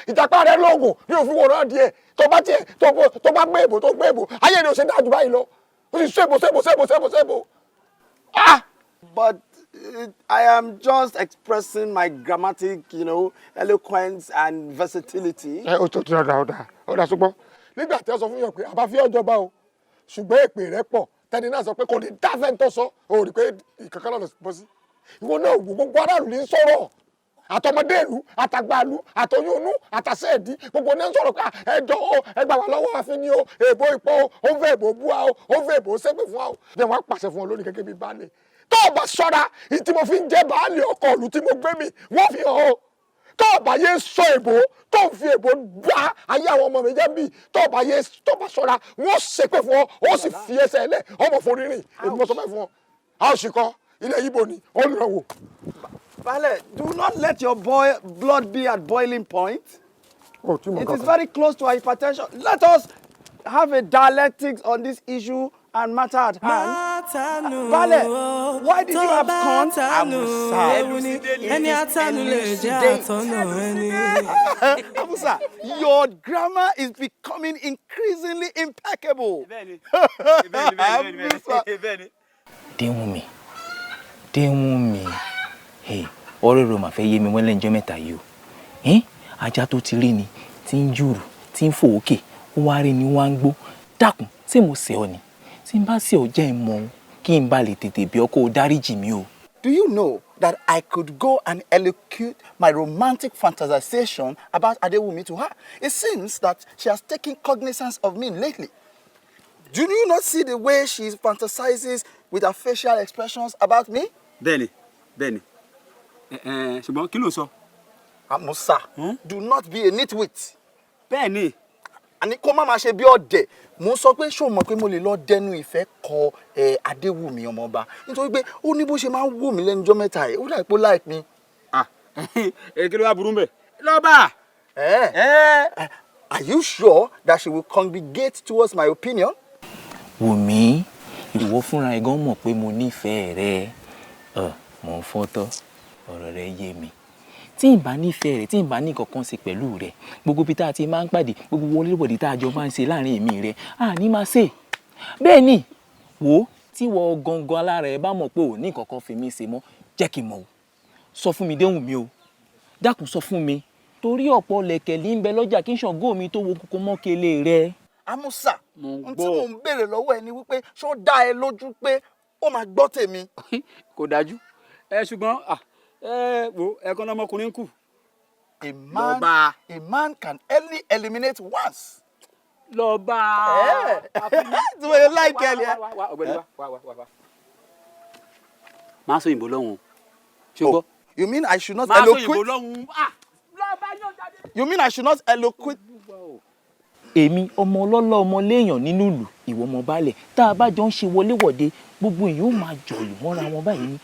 [SPEAKER 6] Ìjàpá rẹ̀ lóògùn ní òfin wòran díẹ̀. Tó bá gbé èbó, tó gbé èbó. Ayé ni o ṣe dájú báyìí lọ. O sì ṣèbó.
[SPEAKER 11] But I am just expressing my grammatic, you know, eloquence and versatility.
[SPEAKER 6] Ó dà ṣùgbọ́n. Nígbà tí wọ́n sọ fún yàn pé àbá fi ọjọ́ bá o, ṣùgbọ́n èpè rẹ̀ pọ̀. Tẹ́ni náà sọ pé kò ní dáfẹ́ tó sọ, o rí pé ìkankan náà lọ bọ́ sí. Ìwọ náà wò gbogbo aráàlú ní sọ̀rọ̀. Àtọmọdé ìlú, àtàgbàlú, àtọyúnú, àtàṣẹ́ẹ̀dí, gbogbo ní sọ̀rọ̀ pé ẹjọ́ o, ẹgbà wà lọ́wọ́ àfin ni o, èbó ipò o, ó ń fẹ́ èbó bú wa o, ó ń fẹ́ èbó ṣépè fún wa o. Bí wọ́n pàṣẹ fún ọ lónìí gẹ́gẹ́ bí baálé. Tó o bá ṣọ́ra, ìtí mo fi ń jẹ́ baálé ọkọ ìlú tí mo gbé mi, wọ́n fi hàn o. Tó o bá yé sọ èbó, tó o fi èbó gbá ayé àwọn ọmọ mi jẹ́ bí, tó o bá ṣọ́ra, wọ́n ṣépè fún ọ, ó sì fi ẹsẹ̀ ẹlẹ́, ọmọ forí rìn, èmi mo sọ bẹ́ẹ̀ fún ọ. A ó sì kọ́, ilé Ìgbò ni, ó lọ wò.
[SPEAKER 11] Vale, do not let your blood be at boiling point. It is very close to hypertension. Let us have a dialectics on this issue and matter at hand. Vale, why did you abscond? Amusa, your grammar is becoming increasingly impeccable.
[SPEAKER 12] Déwùnmí, ọ̀rọ̀ rẹ̀ mà fẹ́ yé mi wọ́n lẹ́njọ́ mẹ́ta yìí o. Ajá tó ti rí ni tí ń jùrù tí ń fò òkè ó wá rí ni wá ń gbó dákun tí mo ṣẹ̀ ọ́ ni tí n bá ṣẹ̀ ọ́ jẹ́ ìmọ̀ ọ́n kí n bá lè tètè bí ọ kó o dáríjì mí o.
[SPEAKER 11] Do you know that I could go and elocuate my romantic fantasization about Adewumi to her? It seems that she has taken cognizance of me lately. Do you not see the way she fantasizes with her facial expressions about me?
[SPEAKER 16] Bẹ́ẹ̀ni. Ṣùgbọ́n kí ló sọ?
[SPEAKER 11] Amusa, do not be a nitwit.
[SPEAKER 16] Bẹ́ẹ̀ni.
[SPEAKER 11] Àní kó má máa ṣe bí ọ̀dẹ̀. Mo sọ pé ṣó mọ̀ pé mo lè lọ dẹnu ìfẹ́ kọ Adéwùmí ọmọọba nítorí pé ó ní bó ṣe máa ń wò mí lẹ́nujọ́ mẹ́ta ẹ̀ ó láì pé ó láì pín.
[SPEAKER 16] Kí ló wá burú mbẹ̀? Lọ́ba.
[SPEAKER 11] Are you sure that she will congregate towards my opinion?
[SPEAKER 12] Wùmí, ìwọ fúnra ẹ̀ gan mọ̀ pé mo nífẹ̀ẹ́ rẹ. Mo ń fọ́tọ́ ọ̀rọ̀ rẹ yé mi. Tí n bá nífẹ̀ẹ́ rẹ̀ tí n bá ní kankan ṣe pẹ̀lú rẹ̀ gbogbo bí tá a ti máa ń pàdé gbogbo wọléwọ̀dé tá a jọ máa ń ṣe láàrin èmi rẹ̀ ní máa ṣe. Bẹ́ẹ̀ ni wò ó tí wọ́n gangan alára ẹ̀ bá mọ̀ pé ò ní kankan fi mí ṣe mọ́ jẹ́ kí n mọ̀ o. Sọ fún mi Déwùnmí o dákun sọ fún mi torí ọ̀pọ̀ lẹ̀kẹ̀lí ń bẹ lọ́jà kí n ṣàngó mi tó wo kókó mọ́kẹ́lẹ́ rẹ̀.
[SPEAKER 11] Amusa ohun tí mò ń béèrè lọ́wọ́ ẹ ni wípé ṣó dá ẹ lójú pé ó máa gbọ́ tèmi.
[SPEAKER 16] Kò dájú ṣùgbọ́n wo ẹ̀kan náà ọmọkùnrin kù.
[SPEAKER 11] A man can only eliminate once.
[SPEAKER 16] Lọ́ba.
[SPEAKER 11] Tí wọ́n láì kẹ́lì ẹ.
[SPEAKER 16] Ọ̀gbẹ́ni wá. Máa sọ òyìnbó lọ́hùn. Ṣùgbọ́n.
[SPEAKER 11] You mean I should not eloquate?
[SPEAKER 16] Máa sọ òyìnbó lọ́hùn.
[SPEAKER 11] You mean I should not eloquate?
[SPEAKER 12] Èmi ọmọ ọlọ́lọ́ ọmọ léèyàn nínú ìlú ìwọ ọmọ baálẹ̀ tá a bá jọ ń ṣe wọléwọ̀de gbogbo èèyàn ó máa jọ̀lù mọ́ra wọn báyìí ní.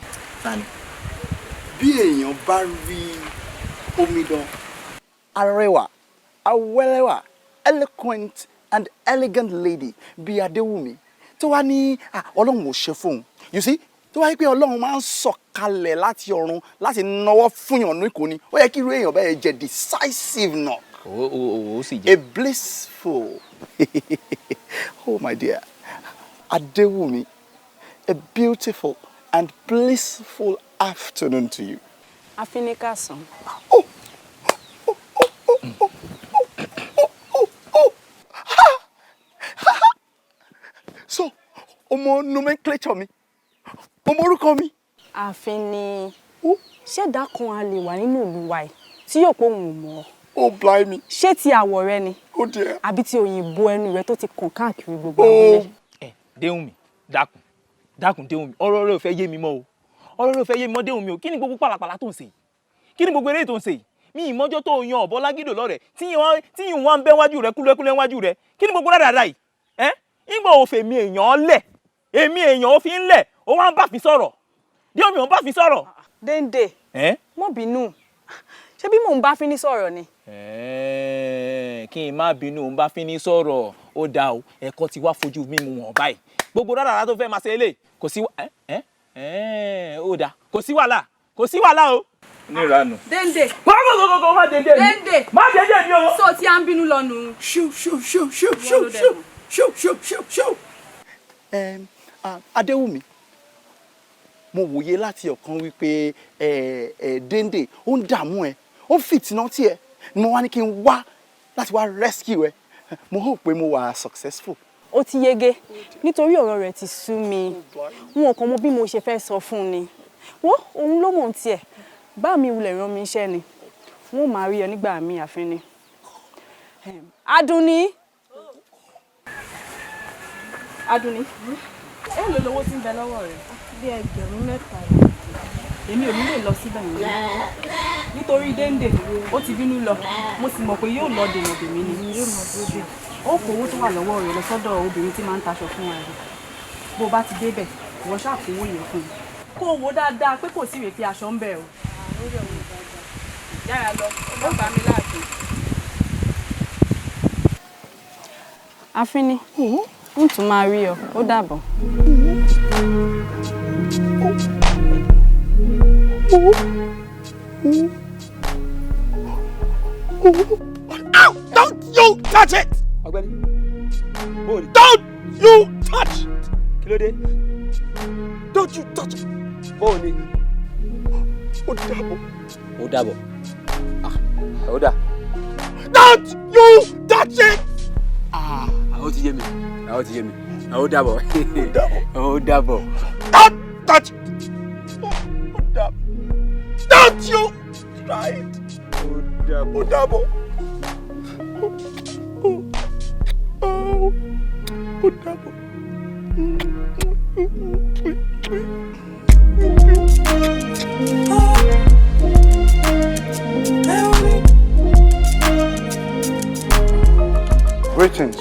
[SPEAKER 11] Bí èèyàn bá rí omidan arẹwà awẹ́lẹ́wà eloquent and elegant lady bí Adéwùmí tó wá ní Ọlọ́run ò ṣe fóun you see tó wá pé Ọlọ́run máa ń sọ̀kalẹ̀ láti ọ̀run láti náwó fúnyàn ní ìkóni ó yẹ kí irú èèyàn bẹ́ẹ̀ jẹ́ decisive knock. A blissful oh my dear Adéwùmí, a beautiful and blissful afternoon to you.
[SPEAKER 18] Afinikasan.
[SPEAKER 11] So, nomenclature mi, orúkọ mi.
[SPEAKER 18] Àfin ṣẹ̀dá kan a lè wà nínú ìlú wa tí yóò pé òun mọ̀.
[SPEAKER 11] Oh, blimey.
[SPEAKER 18] Ṣé ti àwọ̀ rẹ ni?
[SPEAKER 11] Oh dear.
[SPEAKER 18] Àbí ti òyìnbó ẹnu rẹ tó ti kàn káàkiri gbogbo abúlé.
[SPEAKER 12] Déwùnmí, dákun Déwùnmí, ọ̀rọ̀ rẹ ò fẹ́ yé mi mọ́ o. Ọ̀rọ̀ rẹ ò fẹ́ yé mi mọ́ Déwùnmí o. Kí ni gbogbo pàlàpàlà tó ń ṣe? Kí ni gbogbo eré tó ń ṣe? Mi ìmọ́jọ́ tó yan ọ̀bọ lágídò lọ́rẹ̀ tí yìí wọ́n ń bẹ́ wájú rẹ̀ kúlẹ̀kúlẹ̀ wájú rẹ̀. Kí ni gbogbo rárá yìí? Ìgbà òfè mi èèyàn lẹ̀. Èmi èèyàn ó fi ń lẹ̀. Ó wá ń bá fi sọ̀rọ̀. Déwùnmí ò ń bá fi sọ̀rọ̀.
[SPEAKER 18] Déndé. Má bínú. Ṣé bí mò ń bá Fíní sọ̀rọ̀ ni?
[SPEAKER 12] Kí n má bínú ń bá Fíní sọ̀rọ̀ ó dá o ẹ̀kọ́ ti wá fojú mímu wọn báyìí gbogbo rárá tó fẹ́ máa ṣe eléyìí kò sí ó dá kò sí wàhálà o. Nírànú.
[SPEAKER 15] Déndé.
[SPEAKER 12] Má déndé mi.
[SPEAKER 15] Déndé.
[SPEAKER 12] Má déndé mi o.
[SPEAKER 15] So tí a ń bínú lọ́nu.
[SPEAKER 11] Adéwùmí, mo wòye láti ọ̀kan wípé Déndé ó ń dààmú ẹ ó ń fìtínà tí ẹ ni mo wá ní kí n wá láti wá rescue ẹ mo hope pé mo wà successful.
[SPEAKER 18] Ó ti yege nítorí ọ̀rọ̀ rẹ̀ ti sú mi wọn kàn mọ̀ bí mo ṣe fẹ́ sọ fún ni wọ́n òun ló mọ̀ tiẹ̀ bá mi wulẹ̀ rán mi iṣẹ́ ni wọ́n máa rí ọ nígbà mi àfin ni. Adúnní èló lówó tí ń bẹ lọ́wọ́ rẹ̀?
[SPEAKER 15] Bí ẹgbẹ̀rún 3.
[SPEAKER 18] Èmi ò ní lè lọ síbẹ̀ yẹn nítorí Déndé ó ti bínú lọ mo sì mọ̀ pé yóò lọ dènà dèmí ni yóò mọ̀ dúró dè ó kó owó tó wà lọ́wọ́ rẹ̀ lọ sọ́dọ̀ obìnrin tí máa ń taṣọ fún wa rẹ̀ bó bá ti débẹ̀ ìwọ ṣàkówó yẹn fún un kó o wò dáadáa pé kò sí ìrètí aṣọ ń bẹ̀ o. Yára lọ ó bá mi láàfin. Àfin ni N tún máa rí ọ. Ó dàbọ̀.
[SPEAKER 6] Ow! Don't you touch it! Don't you touch!
[SPEAKER 3] Kí ló dé?
[SPEAKER 6] Don't you touch it!
[SPEAKER 3] Bóòni.
[SPEAKER 6] Ó dàbọ̀.
[SPEAKER 3] Ó dàbọ̀. Ó dà.
[SPEAKER 6] Don't you touch it!
[SPEAKER 3] Ó ti yé mi. Ó ti yé mi. Ó dàbọ̀. Ó dàbọ̀.
[SPEAKER 6] Don't touch it! Ó dàbọ̀. Don't you try it! Ó dàbọ̀. Ó dàbọ̀.
[SPEAKER 1] Greetings,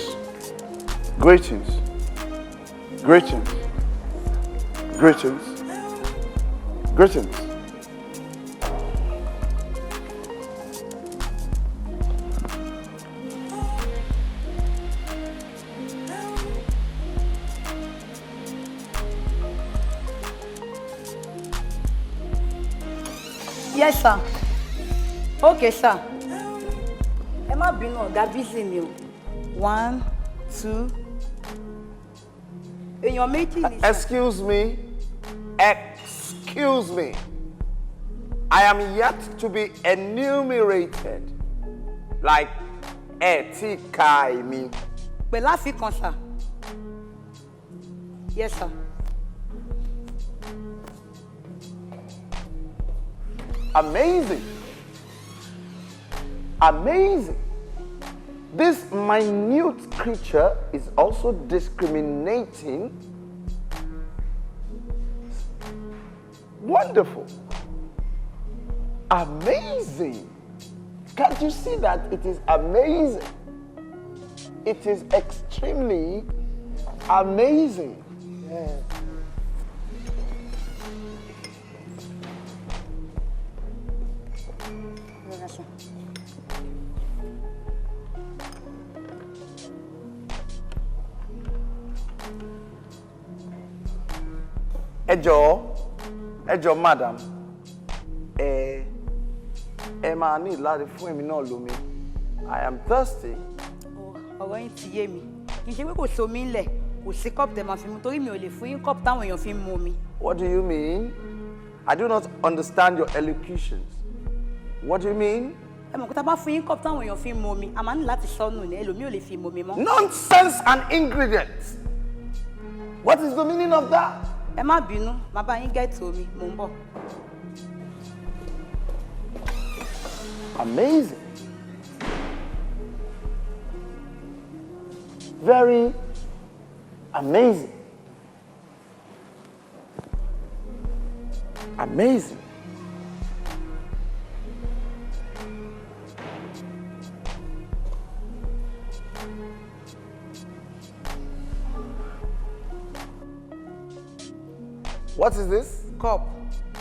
[SPEAKER 1] greetings, greetings, greetings, greetings.
[SPEAKER 4] Yes, sir. Okay, sir. Ẹ má bínú, ọ̀gá busy ni o. 1, 2. Èèyàn méjì ni.
[SPEAKER 5] Excuse me. Excuse me. I am yet to be enumerated. Like Etika, I mean.
[SPEAKER 4] Pẹ̀lú àfikún, sir. Yes, sir.
[SPEAKER 5] Amazing. Amazing. This minute creature is also discriminating. Wonderful. Amazing. Can't you see that it is amazing? It is extremely amazing. Yeah. Ẹ jọ̀ọ́ madam, ẹ máa ní láti fún èmi náà lómi. I am thirsty.
[SPEAKER 4] Ọ̀rọ̀ yín ti yé mi. Kì í ṣe pé kò sómi ńlẹ̀, kò sí cup tẹ́ máa fi mu torí mi ò lè fún yín cup táwọn èèyàn fi ń mu omi.
[SPEAKER 5] What do you mean? I do not understand your elocutions. What do you mean?
[SPEAKER 4] Ẹ mọ̀ pé tá a bá fún yín cup táwọn èèyàn fi ń mu omi, a máa ní láti sọnù ní ẹlòmíì ò lè fi mu omi mọ́.
[SPEAKER 5] Nonsense and ingredients. What is the meaning of that?
[SPEAKER 4] Ẹ má bínú, màá bá yín gẹ̀ẹ́tì omi, mò ń bọ̀.
[SPEAKER 5] Amazing. Very amazing. Amazing. What is this?
[SPEAKER 4] Cup.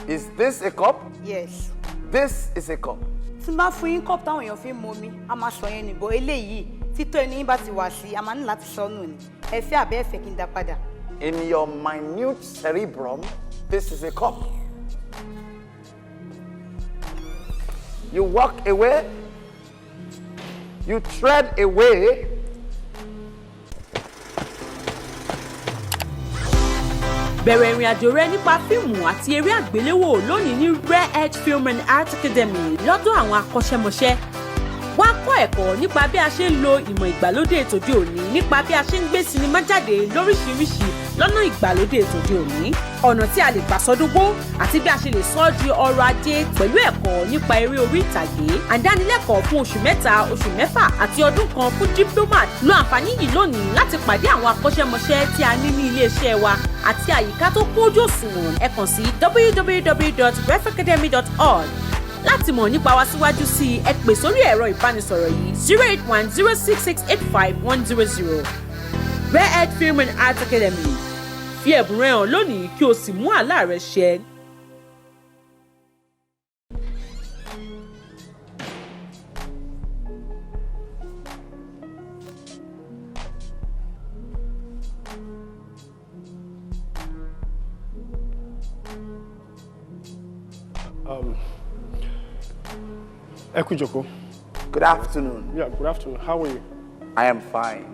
[SPEAKER 5] Is this a cup?
[SPEAKER 4] Yes.
[SPEAKER 5] This is a cup.
[SPEAKER 4] Tí n bá fún yín cup táwọn èèyàn fi ń mu omi, a máa sọ yẹn nìbọn eléyìí títọ́ ẹni yín bá ti wà sí, a máa ní láti sọnù ni. Ẹ fẹ́ àbẹ́ ẹ fẹ́ kí n dá padà.
[SPEAKER 5] In your minute cerebrum, this is a cup. You walk away, you tread away.
[SPEAKER 19] Bẹ̀rẹ̀ ìrìn àjò rẹ nípa fíìmù àti eré àgbéléwò lónìí ní RareTV Film and Art Academy lọ́dọ̀ àwọn akọ́ṣẹ́mọṣẹ́. Wá kọ́ ẹ̀kọ́ nípa bí a ṣe ń lo ìmọ̀ ìgbàlódé tòde òní nípa bí a ṣe ń gbé sinimá jáde lóríṣiríṣi lọ́nà ìgbàlódé tòde òní. Ọ̀nà tí a lè gbà sọdúngbó àti bí a ṣe lè sọ ọ́ di ọrọ̀ ajé pẹ̀lú ẹ̀kọ́ nípa eré orí ìtàgé. Àdánilẹ́kọ̀ọ́ fún oṣù 3, oṣù 6 àti ọdún kan fún diplomat. Lo àǹfààní yìí lónìí láti pàdé àwọn akọ́ṣẹ́mọṣẹ́ tí a ní ní ilé-iṣẹ́ wa àti àyíká tó kójú òṣùwọ̀n. Ẹ kàn sí www.refacademy.org. Láti mọ̀ nípa wa síwájú sí i, ẹ pè sórí ẹ̀rọ ìbánisọ̀rọ̀ yìí 08106685100. RareTV Film and Art Academy. Fi ẹ̀bùn rẹ hàn lónìí kí o sì mú àlá rẹ ṣẹ.
[SPEAKER 20] Ẹ kú jókòó.
[SPEAKER 5] Good afternoon.
[SPEAKER 20] Yeah, good afternoon. How are you?
[SPEAKER 5] I am fine.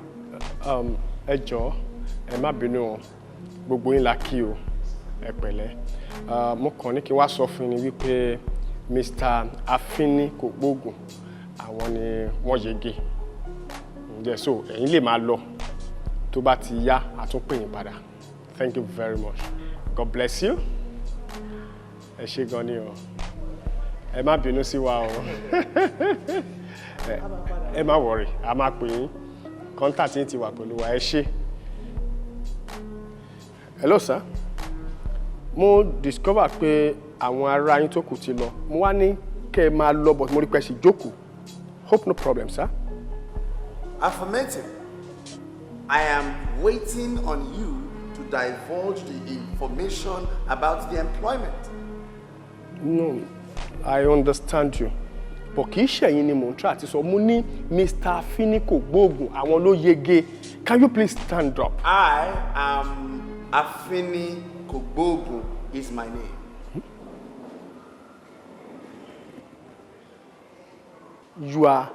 [SPEAKER 20] Ẹ jọ̀ọ́, ẹ má bínú o. Gbogbo yín la kí o. Ẹ pẹ̀lẹ́. Mo kàn ní kí wá sọ fún yín wípé Mr. Afini kò gbóògùn. Àwọn ni wọ́n yege. Ǹjẹ́ so ẹ̀yin lè máa lọ. Tó bá ti yá, a tún pè yín padà. Thank you very much. God bless you. Ẹ ṣé gan ni o. Ẹ má bínú sí wa o. Ẹ má worry, a máa pè yín. Contact yín ti wà pẹ̀lú wa. Ẹ ṣé. Hello sir. Mo discover pé àwọn ará yín tó kù ti lọ. Mo wá ní kẹ́ ẹ máa lọ but mo rí pé ẹ ṣì jókòó. Hope no problem, sir.
[SPEAKER 1] Affirmative. I am waiting on you to divulge the information about the employment.
[SPEAKER 20] No, I understand you. But kì í ṣẹ̀yin ni mò ń try àti sọ. Mo ní Mr. Afini kò gbóògùn, àwọn ló yege. Can you please stand up?
[SPEAKER 1] I am Afini Kogbogun is my name.
[SPEAKER 20] You are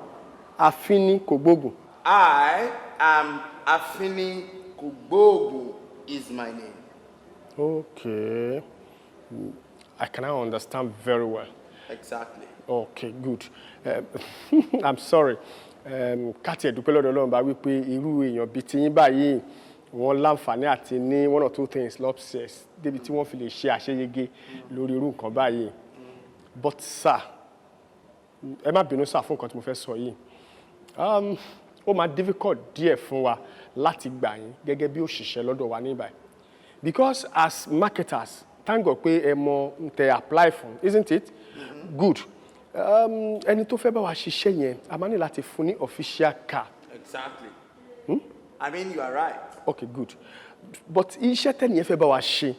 [SPEAKER 20] Afini Kogbogun.
[SPEAKER 1] I am Afini Kogbogun is my name.
[SPEAKER 20] Okay. I can now understand very well.
[SPEAKER 1] Exactly.
[SPEAKER 20] Okay, good. I'm sorry. Káti ẹ̀dúpẹ́ lọ́dọ̀ Ọlọ́run bá wípé irú èèyàn bíi ti yín báyìí wọ́n láǹfààní àti ní one or two things lopses débi tí wọ́n fi lè ṣe àṣeyege lórí irú nǹkan báyìí. But sir, ẹ má bínú sir fún nǹkan tí mo fẹ́ sọ yìí. Ó máa difficult díẹ̀ fún wa láti gbà yín gẹ́gẹ́ bí òṣìṣẹ́ lọ́dọ̀ wa ní báyìí. Because as marketers, thank God pé ẹ mọ tẹ apply fún, isn't it? Good. Ẹni tó fẹ́ bá wa ṣiṣẹ́ yẹn, a máa ní láti fún ní official card.
[SPEAKER 1] Exactly. I mean, you are right.
[SPEAKER 20] Okay, good. But iṣẹ́ tẹ́ni yẹn fẹ́ bá wa ṣe,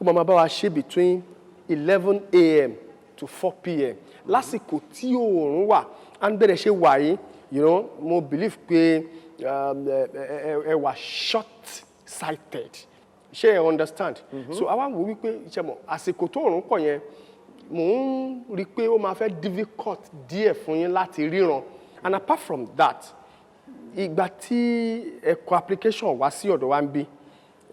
[SPEAKER 20] ó máa bá wa ṣe between 11 a.m. to 4 p.m. Lásìkò tí oòrùn wà, and bẹ́ẹ̀ ṣe wà yìí, you know, mo believe pé ẹ wà short-sighted. Ṣé ẹ understand? So àwa wò wípé ṣe mọ̀ àsìkò tó oòrùn pọ̀ yẹn, mò ń rí pé ó máa fẹ́ difficult díẹ̀ fún yín láti ríran. And apart from that, ìgbà tí ẹ̀kọ́ application wá sí ọ̀dọ̀ wa ń bí,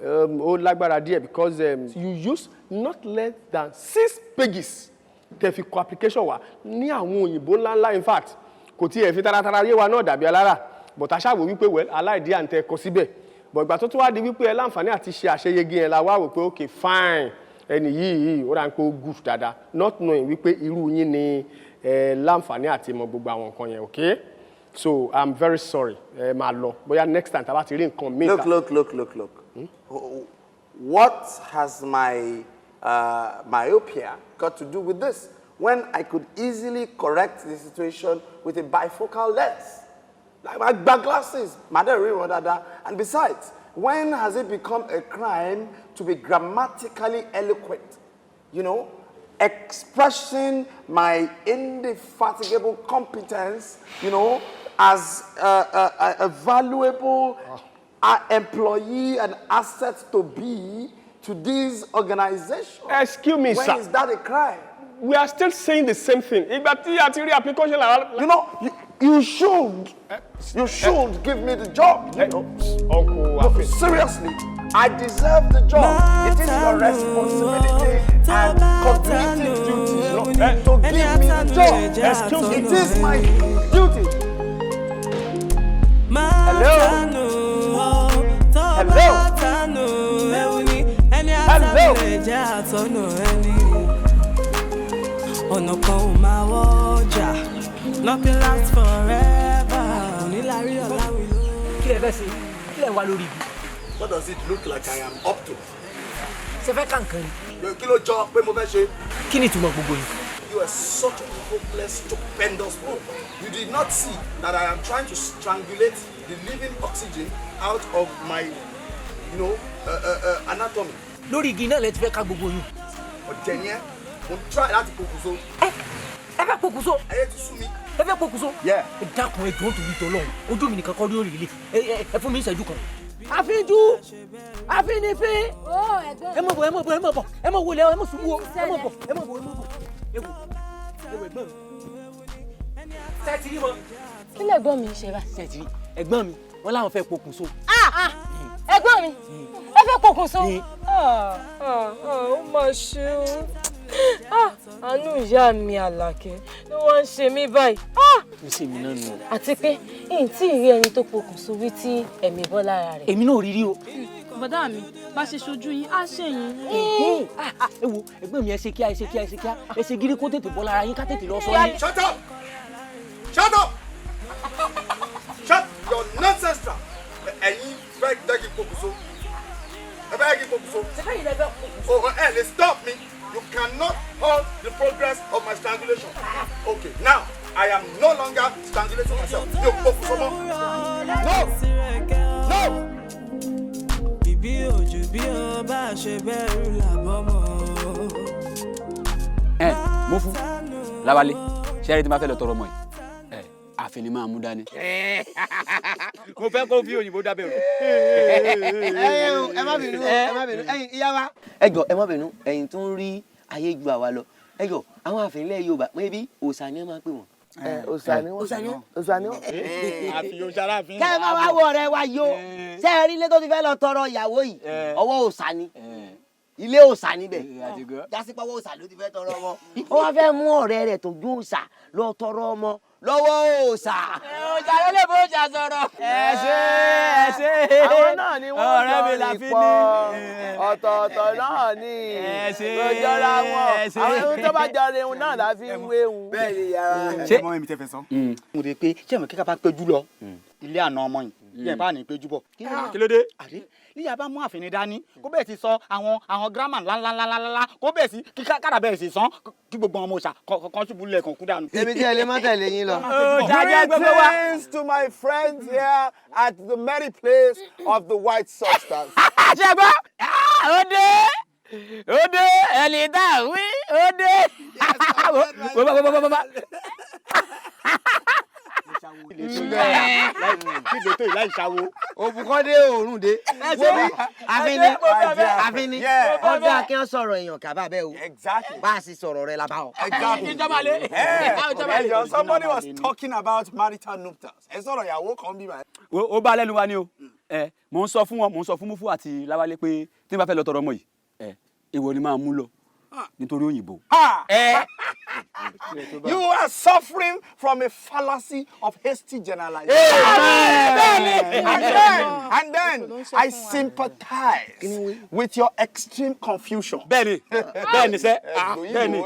[SPEAKER 20] ó lágbára díẹ̀ because you use not less than 6 pages tẹ́ fi kọ application wá ní àwọn òyìnbó ńláńlá. In fact, kò tí ẹ̀ fi taratara yé wa náà dàbí alára, but aṣáwò wípé well aláìdí à ń tẹ́ kọ síbẹ̀. But ìgbà tó tún wá di wípé ẹ láǹfààní àti ṣe àṣeyege yẹn la wá wò pé okay fine, ẹni yìí ó dà ń pé ó good dáadáa, not knowing wípé irú yín ni láǹfààní àti mọ gbogbo àwọn nǹkan yẹn, okay? So I'm very sorry. Máa lọ. Bóyá next time tá bá ti rí nǹkan mi.
[SPEAKER 1] Look. What has my myopia got to do with this? When I could easily correct the situation with a bifocal lens. Like my glasses, and besides, when has it become a crime to be grammatically eloquent? You know, expressing my indefatigable competence, you know, as a valuable employee and asset to be to these organizations.
[SPEAKER 20] Excuse me, sir.
[SPEAKER 1] When is that a crime?
[SPEAKER 20] We are still saying the same thing.
[SPEAKER 1] You know, you should give me the job.
[SPEAKER 20] Uncle,
[SPEAKER 1] seriously, I deserve the job. It is your responsibility and cognitive duty to give me the job. Excuse me, it is my duty.
[SPEAKER 10] Ọ̀nà kan ò máa wọ́jà, nothing lasts forever. Onílárí ọ̀làwí ló.
[SPEAKER 14] Kí lẹ fẹ́ ṣe? Kí lẹ wá lórí ibi?
[SPEAKER 1] What does it look like I am up to?
[SPEAKER 14] Ṣé fẹ́ kàǹkan ni?
[SPEAKER 1] Kí ló jọ pé mo fẹ́ ṣe?
[SPEAKER 14] Kí ni ìtumọ̀ gbogbo yìí?
[SPEAKER 1] You are such a hopeless, stupendous fool. You did not see that I am trying to strangulate the living oxygen out of my, you know, anatomy.
[SPEAKER 14] Lórí igi náà lẹ ti fẹ́ ká gbogbo yìí.
[SPEAKER 1] Ọ̀jẹ̀ ni ẹ́, mo try láti pokùnso.
[SPEAKER 14] Ẹ fẹ́ pokùnso?
[SPEAKER 1] Ayé ti sú mi.
[SPEAKER 14] Ẹ fẹ́ pokùnso?
[SPEAKER 1] Yeah.
[SPEAKER 14] Ẹ dákun ẹ jọ̀ọ́ nítorí t'Ọlọ́run. Ojú mi nìkan kọ́ lórí ilé. Ẹ fún mi ìṣẹ́jú kan.
[SPEAKER 17] Àfínjú! Àfínnífín!
[SPEAKER 15] Ó ẹ̀gbọ́n.
[SPEAKER 17] Ẹ mọ̀ bọ̀, ẹ mọ̀ wọlé, ẹ mọ̀ ṣubú o. Ẹ mọ̀ bọ̀.
[SPEAKER 14] ewu ẹ̀gbọ́n mi. Sẹ́ẹ̀tì rí mọ́.
[SPEAKER 21] Kí lẹ̀gbọ́n mi ṣe bá?
[SPEAKER 14] Sẹ́ẹ̀tì rí ẹ̀gbọ́n mi wọ́n láwọn fẹ́ pokùnso.
[SPEAKER 21] Ẹ̀gbọ́n mi ẹ fẹ́ pokùnso.
[SPEAKER 22] Ó mà ṣe o. Àánú ìyá mi Àlàkẹ́ ló wá ń ṣe mí báyìí.
[SPEAKER 14] Mo ṣe mí náà nù.
[SPEAKER 21] Àti pé n tí ì rí ẹni tó pokùnso wí tí ẹ̀mí bọ́ lára rẹ̀.
[SPEAKER 14] Èmi náà rí rí o.
[SPEAKER 18] Bọ̀dá mi bá ṣe ṣojú yín á ṣèyìn.
[SPEAKER 14] Ẹ wo ẹ̀gbọ́n mi ẹ ṣe kíá ẹ ṣe gírí kó tètè bọ́ lára yín ká tètè lọ sọ yín.
[SPEAKER 1] Shut up! Shut up! Shut your nonsense trap! Ẹ̀yin fẹ́ jẹ́ kí n pokùnso. Ẹ fẹ́ kí n pokùnso. Oh, lè stop me. You cannot halt the progress of my strangulation. Okay, now I am no longer strangulating myself. You pokùnso mọ́. No!
[SPEAKER 10] Bí ojú bí o bá ṣe bẹ̀rù làbọ́mọ́.
[SPEAKER 23] Mo fún Láwálé ṣẹ́rí tí máa fẹ́ lọ tọrọ ọmọ yìí àfin ni máa mú dání.
[SPEAKER 13] Mo fẹ́ kó fi òyìnbó dábẹ̀rù.
[SPEAKER 24] Ẹ má bínú ẹ̀yin ìyá wa. Ẹ jọ̀ọ́ ẹ má bínú ẹ̀yin tó ń rí ayé ju àwa lọ. Ẹ jọ̀ọ́ àwọn àfin ilẹ̀ Yorùbá pé bí òòṣà ni wọ́n máa ń pè wọ́n.
[SPEAKER 6] Òòṣà ni wọ́n.
[SPEAKER 13] Àfi òòṣà láàfin.
[SPEAKER 24] Kẹ́ ẹ máa wá wọ ọ̀rẹ́ wa yó. Ṣé ẹ rí ilé tó ti fẹ́ lọ tọrọ ìyàwó yìí? Ọwọ́ òòṣà ni. Ilé òòṣà níbẹ̀. Jásípọ̀ ọwọ́ òòṣà ló ti fẹ́ tọrọ ọmọ. Ó wá fẹ́ mú ọ̀rẹ́ rẹ̀ tó jó òòṣà lọ tọrọ ọmọ lọ́wọ́ òòṣà.
[SPEAKER 21] Òòṣà ló lè bó òòṣà sọ̀rọ̀.
[SPEAKER 13] Ẹ ṣe.
[SPEAKER 6] Àwọn náà ni wọ́n
[SPEAKER 13] ọ̀rẹ́ mi la fi ní.
[SPEAKER 6] Ọ̀tọ̀ọ̀tọ̀ náà ni. Lọ́jọ́ra wọn. Àwọn ohun tó bá jọre ohun náà la fi ń wé ohun.
[SPEAKER 24] Bẹ́ẹ̀ ni yàrá.
[SPEAKER 13] Ṣé ọmọ mi tẹ fẹ́ sọ? Mo rè pé ṣé ìmọ̀ kíkà bá péjú lọ ilé àná ọmọ yìí yẹn bá ní péjú bọ̀. Kí ló dé? Níyà bá mú àfin dání kó bẹ́ẹ̀ ti sọ àwọn gírámà ńláńláńláńlá kó bẹ́ẹ̀ sí kí kára bẹ́ẹ̀ sì sàn kí gbogbo ọmọ òòṣà kan ṣubú lẹ́ẹ̀kan kú dànù.
[SPEAKER 24] Èmi tí ẹ lè má tẹ̀lé yín lọ.
[SPEAKER 1] Greetings to my friends here at the merry place of the white substance.
[SPEAKER 21] Ṣé gbọ́? Ó dé ẹni tá a wí ó dé.
[SPEAKER 13] Kí lè tó ìlà ìṣàwó.
[SPEAKER 24] Òbúkọ́dé òórùn dé. Àfin ọdún akínyàn sọ̀rọ̀ èèyàn kàbá bẹ́ẹ̀ o. Bá a sì sọ̀rọ̀ rẹ̀ lábá o.
[SPEAKER 1] Somebody was talking about marital nuptials. Ẹ sọ̀rọ̀ ìyàwó kan bí báyìí.
[SPEAKER 23] Ó bá lẹ́nu wa ni o. Mò ń sọ fún wọn, mò ń sọ fún Mufu àti Láwálé pé tí n bá fẹ́ lọ tọrọ ọmọ yìí èwo ni máa mú lọ nítorí òyìnbó.
[SPEAKER 1] You are suffering from a fallacy of hasty generalization. And then I sympathize with your extreme confusion.
[SPEAKER 23] Bẹ́ẹ̀ni sẹ́.
[SPEAKER 1] Bẹ́ẹ̀ni.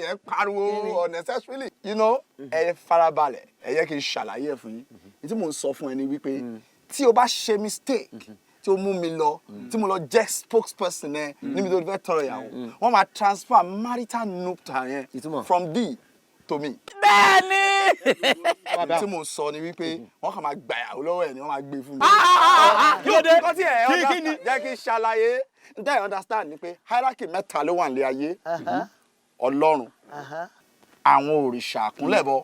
[SPEAKER 1] Ẹ pariwo unnecessarily. You know, ẹ farabalẹ̀, ẹ yẹ kí n ṣàlàyé ẹ fún yín. Tí mo ń sọ fún ẹ ni wípé tí o bá ṣe mistake tí o mú mi lọ tí mo lọ jẹ́ spokesperson ẹ níbi tó fẹ́ tọrọ ìyàwó wọ́n máa transfer marital nuptial yẹn from thee to me. Bẹ́ẹ̀ni. Tí mo sọ ni wípé wọ́n kàn máa gbà ìyàwó lọ́wọ́ ẹ̀ ni wọ́n máa gbé fún mi. Kí ló dé? Kí ni? Jẹ́ kí n ṣàlàyé. Ǹjẹ́ ẹ understand ni pé hierarchy mẹ́ta ló wà nílé ayé. Ọlọ́run, àwọn òrìṣà àkúnlẹ̀bọ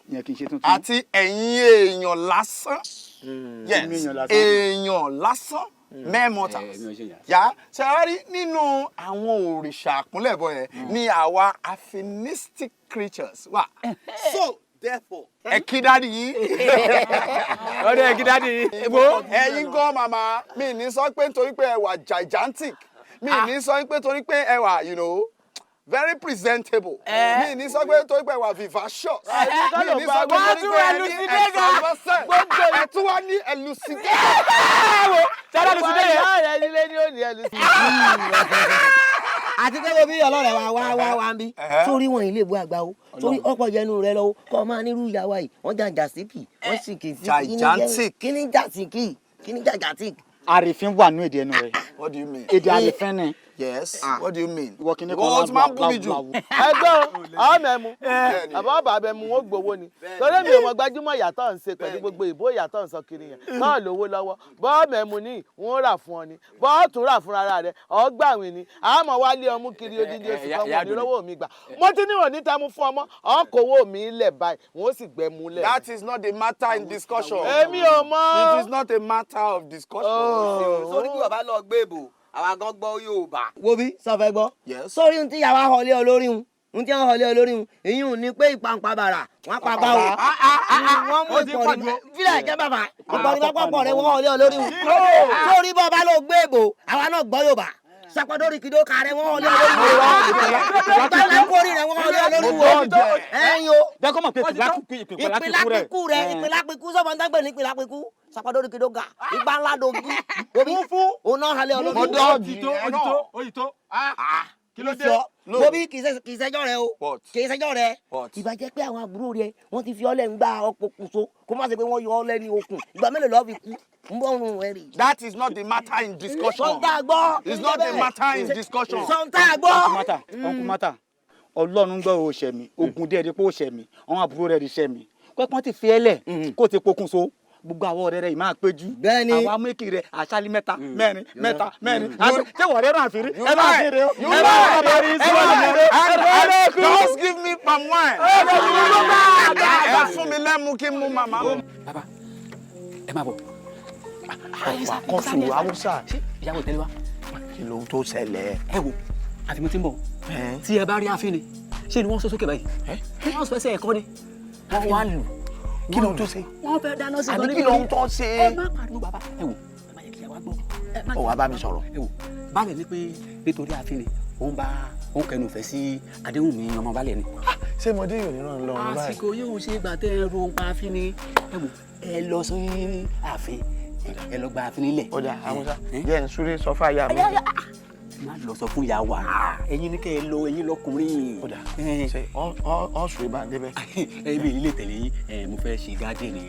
[SPEAKER 1] àti ẹ̀yin èèyàn lásán. Yes, èèyàn lásán. Men mortals. Yà ṣe wá rí nínú àwọn òrìṣà àkúnlẹ̀bọ yẹn ní àwa aphinistic creatures wà. So therefore ẹ kí dáàdì yìí.
[SPEAKER 23] Ọdẹ ẹ kí dáàdì yìí.
[SPEAKER 1] Ẹ̀yin gan màmá mi ní sọ pé nítorí pé ẹ wà gigantic mi ní sọ pé torí pé ẹ wà very presentable. Mi ní sọ pé torí pé ẹ wà vivacious. Mi ní sọ pé torí pé ẹ ní effervescent. Ẹ tún wá ní elucidate.
[SPEAKER 24] Ṣé elucidate yẹn nílé ní òní elucidate. Àti pé wo bí ọlọ́rẹ̀ wá ń bí. Sórí wọn ilé ìbú àgbà o. Sórí ọ̀pọ̀ jẹnu rẹ lọ́wọ́ kọ́ máa nírú ìyàwó yìí. Wọ́n jàǹjà síkì. Wọ́n sì kì í sí.
[SPEAKER 1] Gigantic.
[SPEAKER 24] Kí ni jàǹtìkì? Kí ni jàǹjàtìk?
[SPEAKER 13] Àrífín wà nú èdè ẹnu rẹ.
[SPEAKER 1] What do you mean?
[SPEAKER 13] Èdè àrífín ni.
[SPEAKER 1] Yes. What do you mean?
[SPEAKER 13] Wọ́n kìíní
[SPEAKER 1] kan máa ń bú mi jù.
[SPEAKER 6] Ẹgbọ́n ọ̀mẹ̀mú àbọ̀ bàbẹ̀ mu wọ́n gbowó ni. Torí mi ò mọ gbajúmọ̀ ìyàtọ̀ ń ṣe pẹ̀lú gbogbo ìbò ìyàtọ̀ ń sọ kiri yẹn. Náà lówó lọ́wọ́. Bọ́ọ̀mẹ̀mú ni wọ́n rà fún ọ ni. Bọ́ọ̀ tún rà fúnra rẹ̀ ọgbàwìn ni. Àmọ́ wálé ọmú kiri odindi oṣù kan wọ́n ní lọ́wọ́ mi gbà. Mo ti níwọ̀n níta mú fún ọmọ. Ọkọ̀wé mi lẹ̀ báyìí. Wọ́n sì gbẹ mú lẹ̀.
[SPEAKER 1] That is not a matter in discussion.
[SPEAKER 6] Èmi ò mọ̀.
[SPEAKER 1] It is not a matter of discussion.
[SPEAKER 24] Sórí bí bàbá lọ gbé ìbò. àwa gan gbọ́ Yorùbá. Wo bí sọ fẹ́ gbọ́. Sórí ohun tí ìyàwó ahọ́lé olórí hun ohun tí wọ́n họlé olórí hun èyí hùn ní pé ìpàǹpà bàrà wọ́n pa bá o. Wọ́n mú ìpọ̀rí fílẹ̀ jẹ́ bàbá ìpọ̀rí bá pọ̀ rẹ̀ wọ́n họlé olórí hun. Sórí bọ́ bá ló gbé èbò àwa náà gbọ́ Yorùbá. Sàpàdórí kìdó kàrẹ́ wọ́n họlé olórí hun. Ìpàlẹ̀ kórì rẹ̀ wọ́n họlé olórí hun. Ẹyin o.
[SPEAKER 23] Dẹ́kọ̀ mọ̀ pé
[SPEAKER 24] ìpìlápikú rẹ̀ ìpìlápikú sọ́mọ ń dágbé ní ìpìlápikú. Sàpàdórí kìdó ga ìgbà ńlá dogun. Omi òun náà họlé olórí hun.
[SPEAKER 23] Òyìtó.
[SPEAKER 24] Kí ló dé? Bobi kì í ṣẹjọ́ rẹ o. Kì í ṣẹjọ́ rẹ. Ìbàjẹ́ pé àwọn àbúrò rẹ wọ́n ti fi ọ́lẹ̀ ń gba ọ̀pọ̀ kùsọ kó má ṣe pé wọ́n yọ ọ́lẹ̀ ní okùn. Ìgbà mélòó lọ́ọ́ fi kú? Ń bọ̀ ọ̀run rẹ̀ rí.
[SPEAKER 1] That is not the matter in discussion.
[SPEAKER 24] Sọ̀ntà gbọ́.
[SPEAKER 1] It's not the matter in discussion.
[SPEAKER 24] Sọ̀ntà gbọ́.
[SPEAKER 23] Ọkùnmátà Ọlọ́run gbọ́ òṣèmí ogun díẹ̀ dípò òṣèmí àwọn àbúrò rẹ̀ ríṣẹ́ mi pẹ́pọ́n ti fi ẹ́lẹ̀ kó ti pokùnso gbogbo àwọn ọ̀rẹ́ rẹ̀ yìí máa péjú àwọn amẹ́kì rẹ̀ àṣálí mẹ́ta mẹ́rin ṣé wọ́n rẹ̀ ràn fìrí ẹ máa fi rẹ̀ o ẹ máa fi rẹ̀
[SPEAKER 1] just give me palm wine. Ẹ fún mi lẹ́mu kí n mú màmá.
[SPEAKER 23] Bàbá ẹ máa bọ̀.
[SPEAKER 1] Kọ́sù Haúsá.
[SPEAKER 23] Ìyàwó tẹ́lẹ̀ wá.
[SPEAKER 1] Kí ló tó ṣẹlẹ̀?
[SPEAKER 23] Ẹ wo àfi mo ti ń bọ̀ tí ẹ bá rí àfin ni ṣé ni wọ́n sọ sókè báyìí wọ́n sọ ẹsẹ̀ ẹ̀kọ́ ni wọ́n wá lù.
[SPEAKER 1] Kí ló ń tó ṣe?
[SPEAKER 23] Wọ́n fẹ́ dáná sí
[SPEAKER 1] àní kí ló ń tó ṣe?
[SPEAKER 23] Ẹ má pariwo bàbá ẹ wò ẹ má yẹ kí ẹ wá gbọ́.
[SPEAKER 1] Ó wá bá mi sọ̀rọ̀.
[SPEAKER 23] Ẹ wò baálẹ̀ ní pé nítorí àfin ni òun kẹnu fẹ́ sí Adéhùnmí ọmọ baálẹ̀ ni.
[SPEAKER 1] Ṣé mo dé ìròyìn náà lọ báyìí?
[SPEAKER 23] Àsìkò yóò ṣe gbà tẹ́ ẹ ro ń pa àfin ni ẹ wò ẹ lọ sí àfin ẹ lọ gba àfin nílẹ̀.
[SPEAKER 1] Ọjà Àmúsá jẹ́ ń súré sọ fáyà mi.
[SPEAKER 23] Má lọ sọ fún ìyá wa ẹ̀yin ní kẹ́ ẹ lọ ẹ̀yin lọkùnrin.
[SPEAKER 1] Ọjà ṣe ọ̀ sùn ibà débẹ̀.
[SPEAKER 23] Ẹbí ilé tẹ̀lé yín mo fẹ́ ṣe gáàdì ní.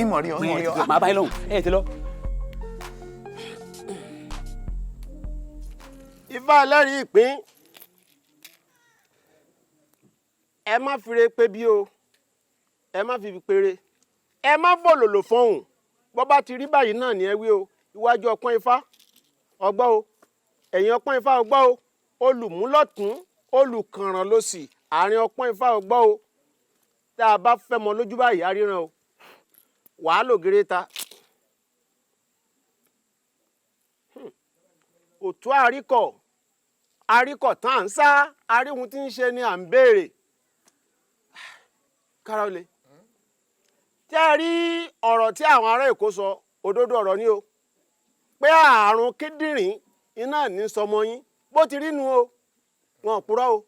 [SPEAKER 1] Ìmọ̀rí ọ.
[SPEAKER 23] Màá bá yín lọ́hùn ẹ ti lọ.
[SPEAKER 6] Ifá ẹlẹ́rìí ìpín ẹ má fire pé bí o ẹ má fi péré ẹ má fòlòlò fọhùn bó bá ti rí báyìí náà ni ẹ wí o iwájú ọpọ́n Ifá ọgbọ́ o ẹ̀yìn ọpọ́n Ifá ọgbọ́ o olùmúlọ̀tún olùkànràn lósì àárín ọpọ́n Ifá ọgbọ́ o tá a bá fẹ́ mọ lójú báyìí aríran o wàá lò gèrè ta òtún àríkọ̀ tá à ń sá aríhun tí ń ṣe ni à ń béèrè kára olè tí ẹ rí ọ̀rọ̀ tí àwọn ará Èkó sọ òdodo ọ̀rọ̀ ni o pé àrùn kíndìnrín iná ní sọmọ yín bó ti rí nu o wọn ò purọ́ o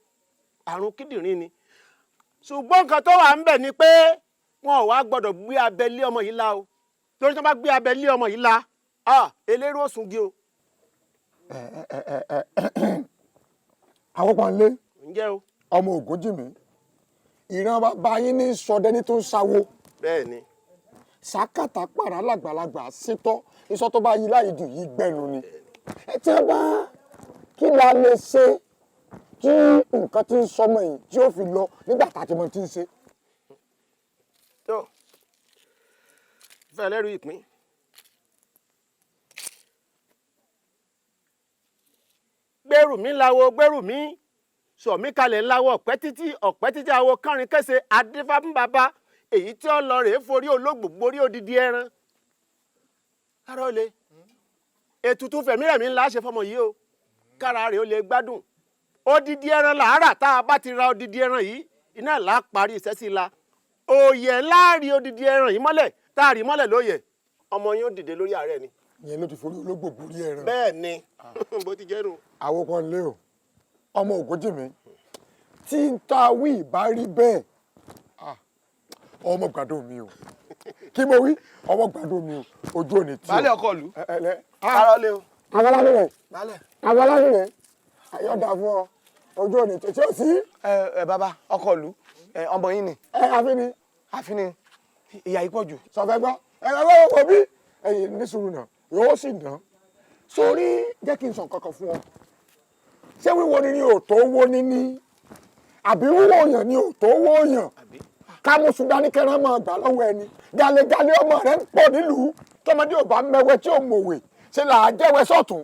[SPEAKER 6] àrùn kíndìnrín ni ṣùgbọ́n nǹkan tó wà ń bẹ̀ ni pé wọn ò wá gbọ́dọ̀ gbé abẹ lé ọmọ yìí la o torí tí wọ́n bá gbé abẹ lé ọmọ yìí la eléru ó sungi o.
[SPEAKER 2] Àkọ́kọ́ ńlé
[SPEAKER 6] ǹjẹ́ o
[SPEAKER 2] ọmọ Ògúnjìmí ìran bàbá yín ní sọdẹ́ni tó ń sáwó.
[SPEAKER 6] Bẹ́ẹ̀ ni.
[SPEAKER 2] Sàkátà pàrà làgbàlagbà sítọ́ iṣọ́ tó bá yí láyé jù yí gbẹ́nu ni. Tí a bá kí la lè ṣe tí nǹkan tí ń sọmọ yìí tí ó fi lọ nígbà tá a ti mọ tí ń ṣe.
[SPEAKER 6] tó fẹ́ lẹ́rù ìpín gbèrú mi láwo gbèrú mi sọ mí kalẹ̀ láwo ọ̀pẹ́ títí àwo kánrin kése adífá fún bàbá èyí tí ó lọ rèé forí olóògbò borí odidi ẹran kára ó lè ètùtù fẹ̀mí rẹ̀ mi ńlá ṣe fọmọ yìí o kára rẹ̀ ó lè gbádùn odidi ẹran làárà tá a bá ti ra odidi ẹran yìí iná là á parí iṣẹ́ sí la òòyẹ̀ láàrin odidi ẹran yìí mọ́lẹ̀ tá a rí mọ́lẹ̀ lóye ọmọ yín ó dìde lórí ààrẹ ni.
[SPEAKER 2] ìyẹn ló ti forí olóògbò borí ẹran.
[SPEAKER 6] bẹ́ẹ̀ ni bó ti jẹ́ nù.
[SPEAKER 2] Àwòkọ́ ńlé o ọmọ Ògúnjìmí tí ń ta wí bá rí bẹ́ẹ̀ ọmọ gbàdúrà mi o kí mo wí ọmọ gbàdúrà mi o ojú òní tí o.
[SPEAKER 6] baálé ọkọ ìlú.
[SPEAKER 2] kárọ́lé o. awolálé rẹ̀ awolálé rẹ̀ ayọ̀dà fún ọ ojú òní tí o sí.
[SPEAKER 5] bàbá ọkọ ìlú ọmọ yín ni.
[SPEAKER 2] àfin
[SPEAKER 5] ni ìyá yìí pọ̀ jù.
[SPEAKER 2] sọfẹ́ gbọ́ wọ́n wò bí ẹ̀yìn ní sùúrù náà yóò sì dán sórí jẹ́ kí n sọ kankan fún ọ ṣé wíwo ni ò tó wó níní àbí wíwo yàn ni ò tó wó yàn kámúsù dání kẹrán máa gbà lọ́wọ́ ẹni galegale ọmọ rẹ ń pọ̀ nílùú tọmọdé ò bá mẹwẹ tí ò mọ̀wé ṣe là á jẹ́wẹ́ sọ̀tún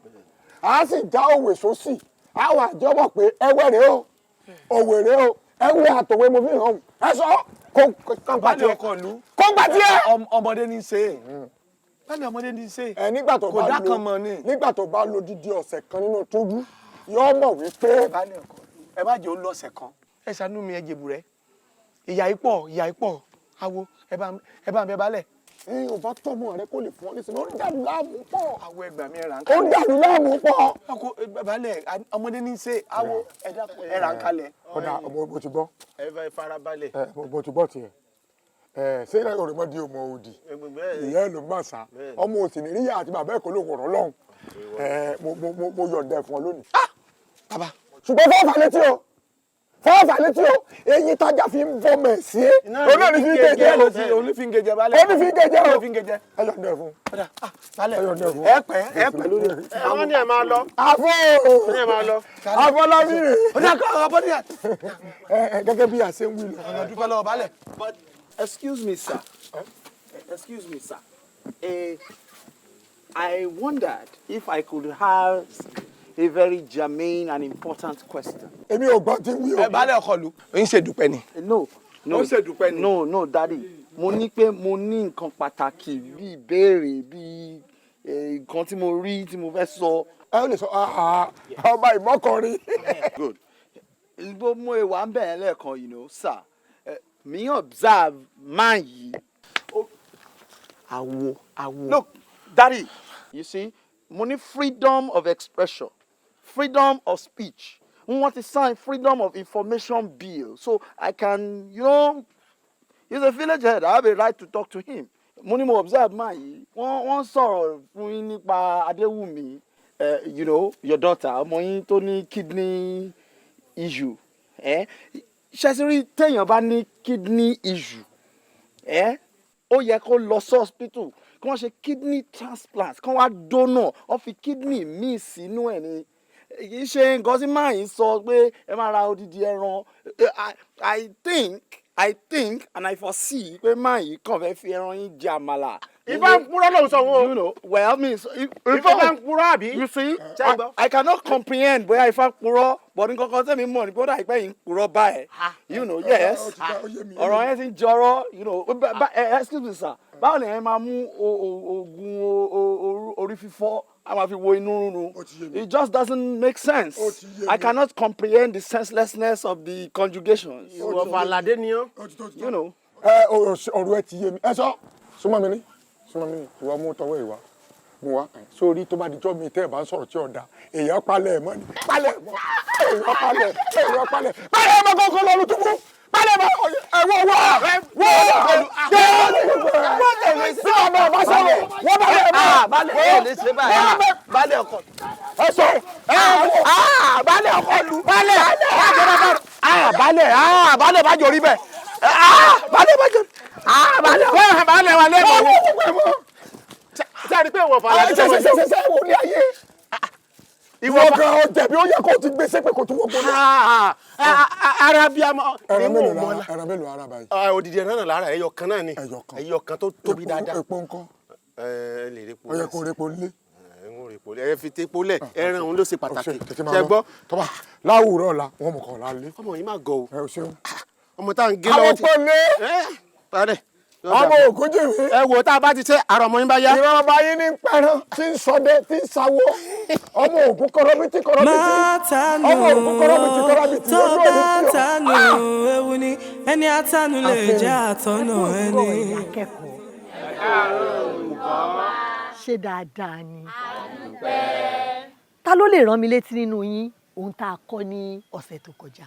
[SPEAKER 2] à á sì já òwe sósì á wà jẹ́wọ́ pé ẹwẹ́ rèé o òwe rèé o ẹwẹ́ àtòwé mo fi hàn ẹ sọ kó gbà tiẹ̀
[SPEAKER 5] ọkọ ìlú
[SPEAKER 2] kó gbà tiẹ̀.
[SPEAKER 5] ọmọdé ní í ṣe Baálẹ̀ ọmọdé ní í ṣe.
[SPEAKER 2] Nígbà tó bá lo nígbà tó bá lo dídí ọ̀sẹ̀ kan nínú túbú yóò mọ̀ wípé.
[SPEAKER 5] Baálẹ̀ ọkọ ẹ má jẹ́ ó lọ́sẹ̀ kan ẹ ṣàánú mi ẹ jèbù rẹ ìyá ipò awo ẹ bá ń bẹ baálẹ̀.
[SPEAKER 2] ò bá tọ́mọ rẹ kó lè fún ọ nísìnyí ó ń dàrú láàmú pọ̀.
[SPEAKER 5] Awo ẹgbàá mi ẹ̀rà ń
[SPEAKER 2] ó
[SPEAKER 5] kalẹ̀.
[SPEAKER 2] ń dàrú láàmú pọ̀.
[SPEAKER 5] Baálẹ̀ ọmọdé ní í ṣe awo ẹ̀rà ń kalẹ̀.
[SPEAKER 2] Ọ̀dà mo ti gbọ́.
[SPEAKER 5] Ẹ bá fara balẹ̀.
[SPEAKER 2] Mo ti gbọ́ tiẹ̀. Ṣé ilé òròmọdé ọmọ òdì ìyá ẹ̀ ló máa sá ọmọ òsì ní ríyà àti bàbá ẹ̀kọ́ ló wọ̀rọ̀ lọ́hùn mo yọ̀ǹda ẹ̀ fún ọ lónìí.
[SPEAKER 5] Bàbá.
[SPEAKER 2] Ṣùgbọ́n fọ́ọ̀fà létí o eyín tájà fi ń bọ́ mẹ̀ sí é olóòní fi ń gẹ̀jẹ̀
[SPEAKER 5] onífíngẹjẹ balẹ̀
[SPEAKER 2] onífíngẹjẹ ẹ yọ̀ǹda ẹ̀ fún
[SPEAKER 5] ẹ pẹ́ lórí àwọn ni ẹ máa lọ.
[SPEAKER 2] Afọlábí rè.
[SPEAKER 5] Ọjà
[SPEAKER 2] gẹ́gẹ́ bí a ṣe ń wí lọ.
[SPEAKER 5] ọ̀nà dúpẹ́ lọ́wọ́ balẹ̀. But excuse me sir. I wondered if I could ask a very germane and important question.
[SPEAKER 2] Èmi ò gbọ́ tí wí o.
[SPEAKER 5] Baálẹ̀ ọkọlù ń ṣe dúpẹ́ ni.
[SPEAKER 23] No, Daddy. Mo ní pé mo ní nǹkan pàtàkì bí ìbéèrè bí nǹkan tí mo rí tí mo fẹ́ sọ.
[SPEAKER 2] Ẹ ó lè sọ ọba ìmọ̀kọrin.
[SPEAKER 23] Good. Ibo mo ìwà ń bẹ̀rẹ̀ lẹ́ẹ̀kan, sir. Me observe man yìí. Awo. Look, Daddy, you see, mo ní freedom of expression, freedom of speech. We want to sign freedom of information bill, so I can, he's a village head. I have a right to talk to him. Mo ní mo observe man yìí. Wọ́n sọ̀rọ̀ fún yín nípa Adéwùmí, your daughter, ọmọ yín tó ní kidney issue. Ṣẹ́sírí téèyàn bá ní kidney issue, ó yẹ kó lọ sí hospital kí wọ́n ṣe kidney transplant kí wọ́n wá donor wọ́n fi kidney míì sínú ẹ̀ ni kì í ṣe nǹkan tí máa ń sọ pé ẹ máa ra odidi ẹran. I think and I foresee pé máa yìí kàn fẹ́ fi ẹran yín jẹ àmàlà.
[SPEAKER 5] Ifá ń purọ́ lóun sọ wọn.
[SPEAKER 23] Well, means
[SPEAKER 5] Ifá bá ń purọ́ àbí.
[SPEAKER 23] You see, I cannot comprehend bóyá Ifá purọ́ but nǹkan kan tẹ́mi mọ̀ ní bóyá ìpẹ́ yìí ń purọ́ báyìí. Yes, ọ̀rọ̀ yẹn ti ń jọrọ́. Excuse me sir, báwo ni ẹ máa mú oògùn orí fífọ́ a máa fi wo inú rúnrún? It just doesn't make sense. I cannot comprehend the senselessness of the conjugations.
[SPEAKER 2] Ọ̀rọ̀ ẹ ti yé mi. Ẹ sọ súnmọ́ mi ìwọ mú tọwọ́ ìwà mú wa sórí tó bá di jọ́ mi tẹ́ ẹ̀ bá ń sọ̀rọ̀ tí ọ̀dà èèyàn palẹ̀ mọ́ ni palẹ̀ mọ́ kọ́kọ́ lọ́nu tó kú palẹ̀ mọ́ ẹ̀wọ̀
[SPEAKER 5] Baálẹ̀ ọkọ.
[SPEAKER 2] Ẹ sọ
[SPEAKER 5] baálẹ̀ ọkọ lu baálẹ̀ bá jọ rí bẹ́ẹ̀ baálẹ̀ bá jọ baálẹ̀ wà lẹ́mọ̀ wọ. Ṣé a rí pé ìwọ fà láti
[SPEAKER 2] ṣe wo ní ayé ìwọ gan ọ jẹ̀bi ó yẹ kó o ti gbé sépè kó tó wọ́n gbọ́dọ̀.
[SPEAKER 5] Ara bí a mọ.
[SPEAKER 2] Ẹran mélòó ara báyìí.
[SPEAKER 5] Odidi ẹran náà lára ẹyọ kan náà ni ẹyọ kan tó tóbi dáadáa.
[SPEAKER 2] Epo ńkọ́.
[SPEAKER 5] Lè repo.
[SPEAKER 2] Ó yẹ kó repo lé.
[SPEAKER 5] Ẹ fi tepo lẹ̀ ẹran òun ló ṣe pàtàkì. Ṣé gbọ́?
[SPEAKER 2] Tọ́ba láwùrọ̀ ọ̀la wọn mọ̀ kàn lálé.
[SPEAKER 5] Ọmọ yìí má gọ̀ o.
[SPEAKER 2] Ẹ o ṣeun.
[SPEAKER 5] Ọmọ tá à ń gé lọ́wọ́ ti.
[SPEAKER 2] Àwọn pẹ̀lẹ́. Ọmọ ògúnjì mi.
[SPEAKER 5] Ẹ wò tá a bá ti ṣe àrọ̀ ọmọ yín bá yá.
[SPEAKER 2] Ìran ọba yín ní pẹran tí ń ṣọdẹ tí ń ṣawó. Ọmọ ògún kọrọbìtì. Ọmọ ògún kọrọbìtì
[SPEAKER 10] tó bá tánú ewu ni ẹni àtànú lè jẹ́ àtọ́nà ẹni.
[SPEAKER 4] Ṣé dáadáa ni? Ta ló lè rán mi létí nínú yín ohun tá a kọ́ ní ọ̀sẹ̀ tó kọjá?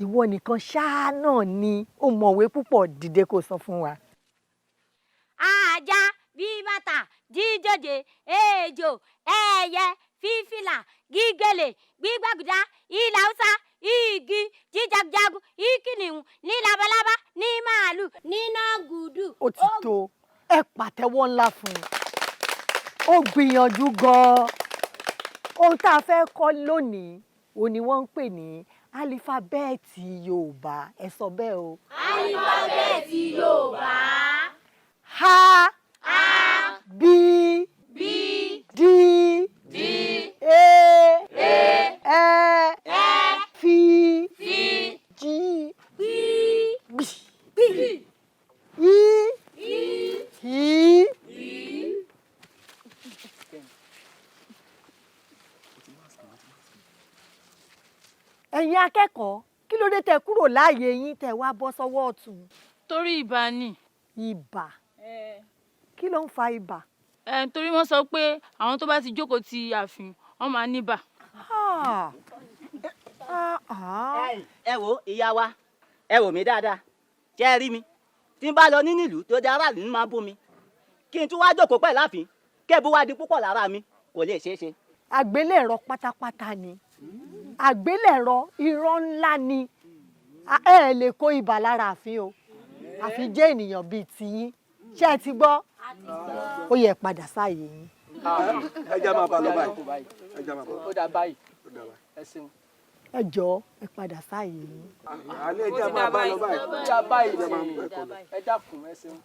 [SPEAKER 4] Ìwọ nìkan ṣáá náà ni ó mọ̀wé púpọ̀, dìde kó sọ fún wa.
[SPEAKER 7] Ajá bí bàtà jíjòjè ejò ẹyẹ fífìlà gígèlè gbígbàgùdá ilà Haúsá igi jíjàgùjàgù ìkìnìún ní labalábá ní màálù níná gùdù.
[SPEAKER 4] Ó ti tó, ẹ pàtẹ́wọ́ ńlá fún un. Ó gbìyànjú gan-an. Ohun tá a fẹ́ kọ́ lónìí òun ni wọ́n ń pè ní alifábẹ́ẹ̀tì Yorùbá. Ẹ sọ bẹ́ẹ̀ o.
[SPEAKER 7] Alifábẹ́ẹ̀tì Yorùbá.
[SPEAKER 4] Ha. B. D. E. F. G. B. I. ẹ̀yin akẹ́kọ̀ọ́ kí ló dé tẹ́ kúrò láàyè yín tẹ́ wá bọ́ sọ́wọ́ ọ̀tún.
[SPEAKER 18] torí ibà ni.
[SPEAKER 4] ibà kí ló ń fa ibà.
[SPEAKER 18] torí wọ́n sọ pé àwọn tó bá ti jókòó ti ààfin wọ́n máa níbà.
[SPEAKER 13] ẹ wo ìyá wa ẹ wò mí dáadáa ṣé ẹ rí mi tí n bá lọ nínú ìlú tó di aráàlú ní máa bú mi kí n tún wá jókòó pẹ̀ láàfin kẹ́ẹ̀bù wá di púpọ̀ lára mi kò lè ṣeé ṣe.
[SPEAKER 4] àgbélẹ̀rọ pátápátá ni àgbélẹ̀rọ irọ́ ńlá ni ẹ lè kó ibà lára àfin o àfi jẹ́ ènìyàn bíi tiyín ṣé ẹ ti gbọ́ ó yẹ padà sáàyè yín.
[SPEAKER 5] ẹ jẹ́ máa bá lọ báyìí ẹ jẹ́ máa bá lọ.
[SPEAKER 14] ó dà báyìí ẹ ṣeun.
[SPEAKER 4] ẹ jọ̀ọ́ ẹ padà sáàyè yín.
[SPEAKER 5] alẹ́ ẹ jẹ́ máa bá lọ báyìí.
[SPEAKER 14] ó dà báyìí ẹ dákun ẹ ṣeun.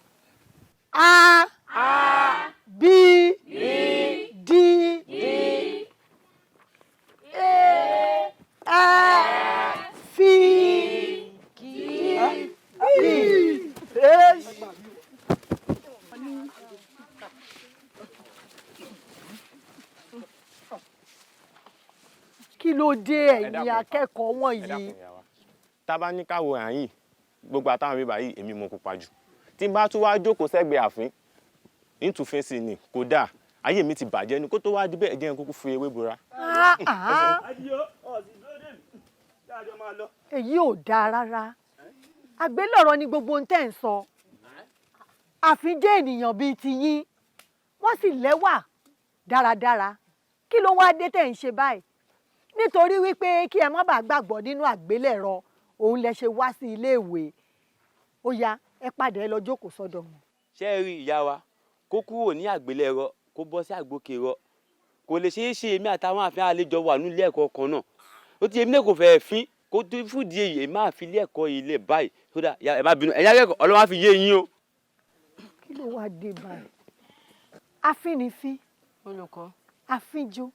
[SPEAKER 4] A B D E F G H. Kí ló dé ẹ̀yin akẹ́kọ̀ọ́ wọ̀nyí?
[SPEAKER 8] Tá bá ní ká wo àyìn gbogbo àtàwọn bíbá yìí èmi mo pupa jù tí n bá tún wá jókòó sẹ́gbẹ̀ẹ́ àfin nítòfẹ́sì ni kódà ayé mi ti bàjẹ́ ni kó tó wá díbẹ̀ ẹ̀jẹ̀ kúkú fi ewé bora.
[SPEAKER 4] èyí ò dáa rárá àgbélọ̀rọ̀ ni gbogbo ohun tẹ́ ń sọ àfin jẹ́ ènìyàn bíi tiyín wọ́n sì lẹ́wà dáradára kí ló wá dé tẹ́ ń ṣe báyìí nítorí wípé kí ẹ má bàa gbàgbọ́ nínú àgbélẹ̀rọ òun lẹ ṣe wá sí iléèwé ó yá ẹ padà ẹ lọ jókòó sọ́dọ̀ wọn.
[SPEAKER 8] ṣé ẹ rí ìyá wa kó kúrò ní àgbélẹ̀rọ kó bọ́ sí àgbókèrọ kò lè ṣeé ṣe èmi àtàwọn àfin àlejò wà nílé ẹ̀kọ́ kan náà ó ti èmi náà kò fẹ́ẹ́ fín kó tó fúdi èyí èmi máa fi ilé ẹ̀kọ́ yìí lẹ̀ báyìí sódà ẹ má bínú ẹ̀yà akẹ́kọ̀ọ́ ọlọ́wọ́ á fi yé yín o.
[SPEAKER 4] kí ló wá dé báyìí afínifín
[SPEAKER 22] olùkọ́
[SPEAKER 4] afínjú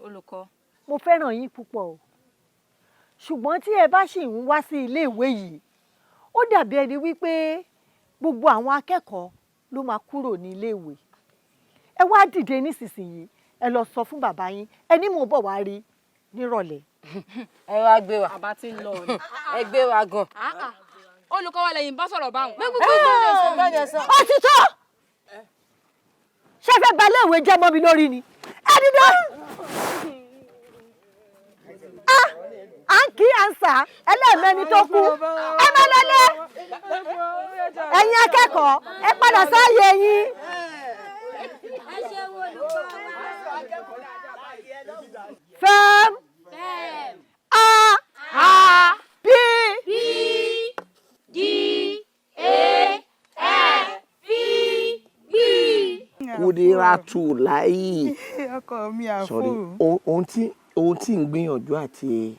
[SPEAKER 22] olùkọ́
[SPEAKER 4] mo fẹ́ràn yín púpọ̀ o ṣùgbọ́n tí ẹ bá ṣì ń wá sí iléèwé yìí ó dàbí ẹni wípé gbogbo àwọn akẹ́kọ̀ọ́ ló máa kúrò ní iléèwé ẹ wá dìde nísinsìnyí ẹ lọ sọ fún bàbá yín ẹ ní mò ń bọ̀ wá rí nírọ̀lẹ́.
[SPEAKER 22] ẹ wá gbé wa àbá tí ń lọ ni ẹ gbé wa gan.
[SPEAKER 15] olùkọ́ wa lẹ́yìn bá sọ̀rọ̀ báwọn.
[SPEAKER 4] ó ti tó ṣé fẹ́ bà iléèwé jẹ́ mọ́ mi lórí ni ẹ dídá. à ń kí ànsà ẹlẹ́ẹ̀mẹ́ni tó kú ẹ má lọlé ẹ̀yin akẹ́kọ̀ọ́ ẹ padà sáàyè yín. Fem A B
[SPEAKER 7] D E F B.
[SPEAKER 6] Kúdírátù láyì.
[SPEAKER 17] ọkọ mi àfò.
[SPEAKER 6] Sorry, ohun tí ń gbìyànjú àti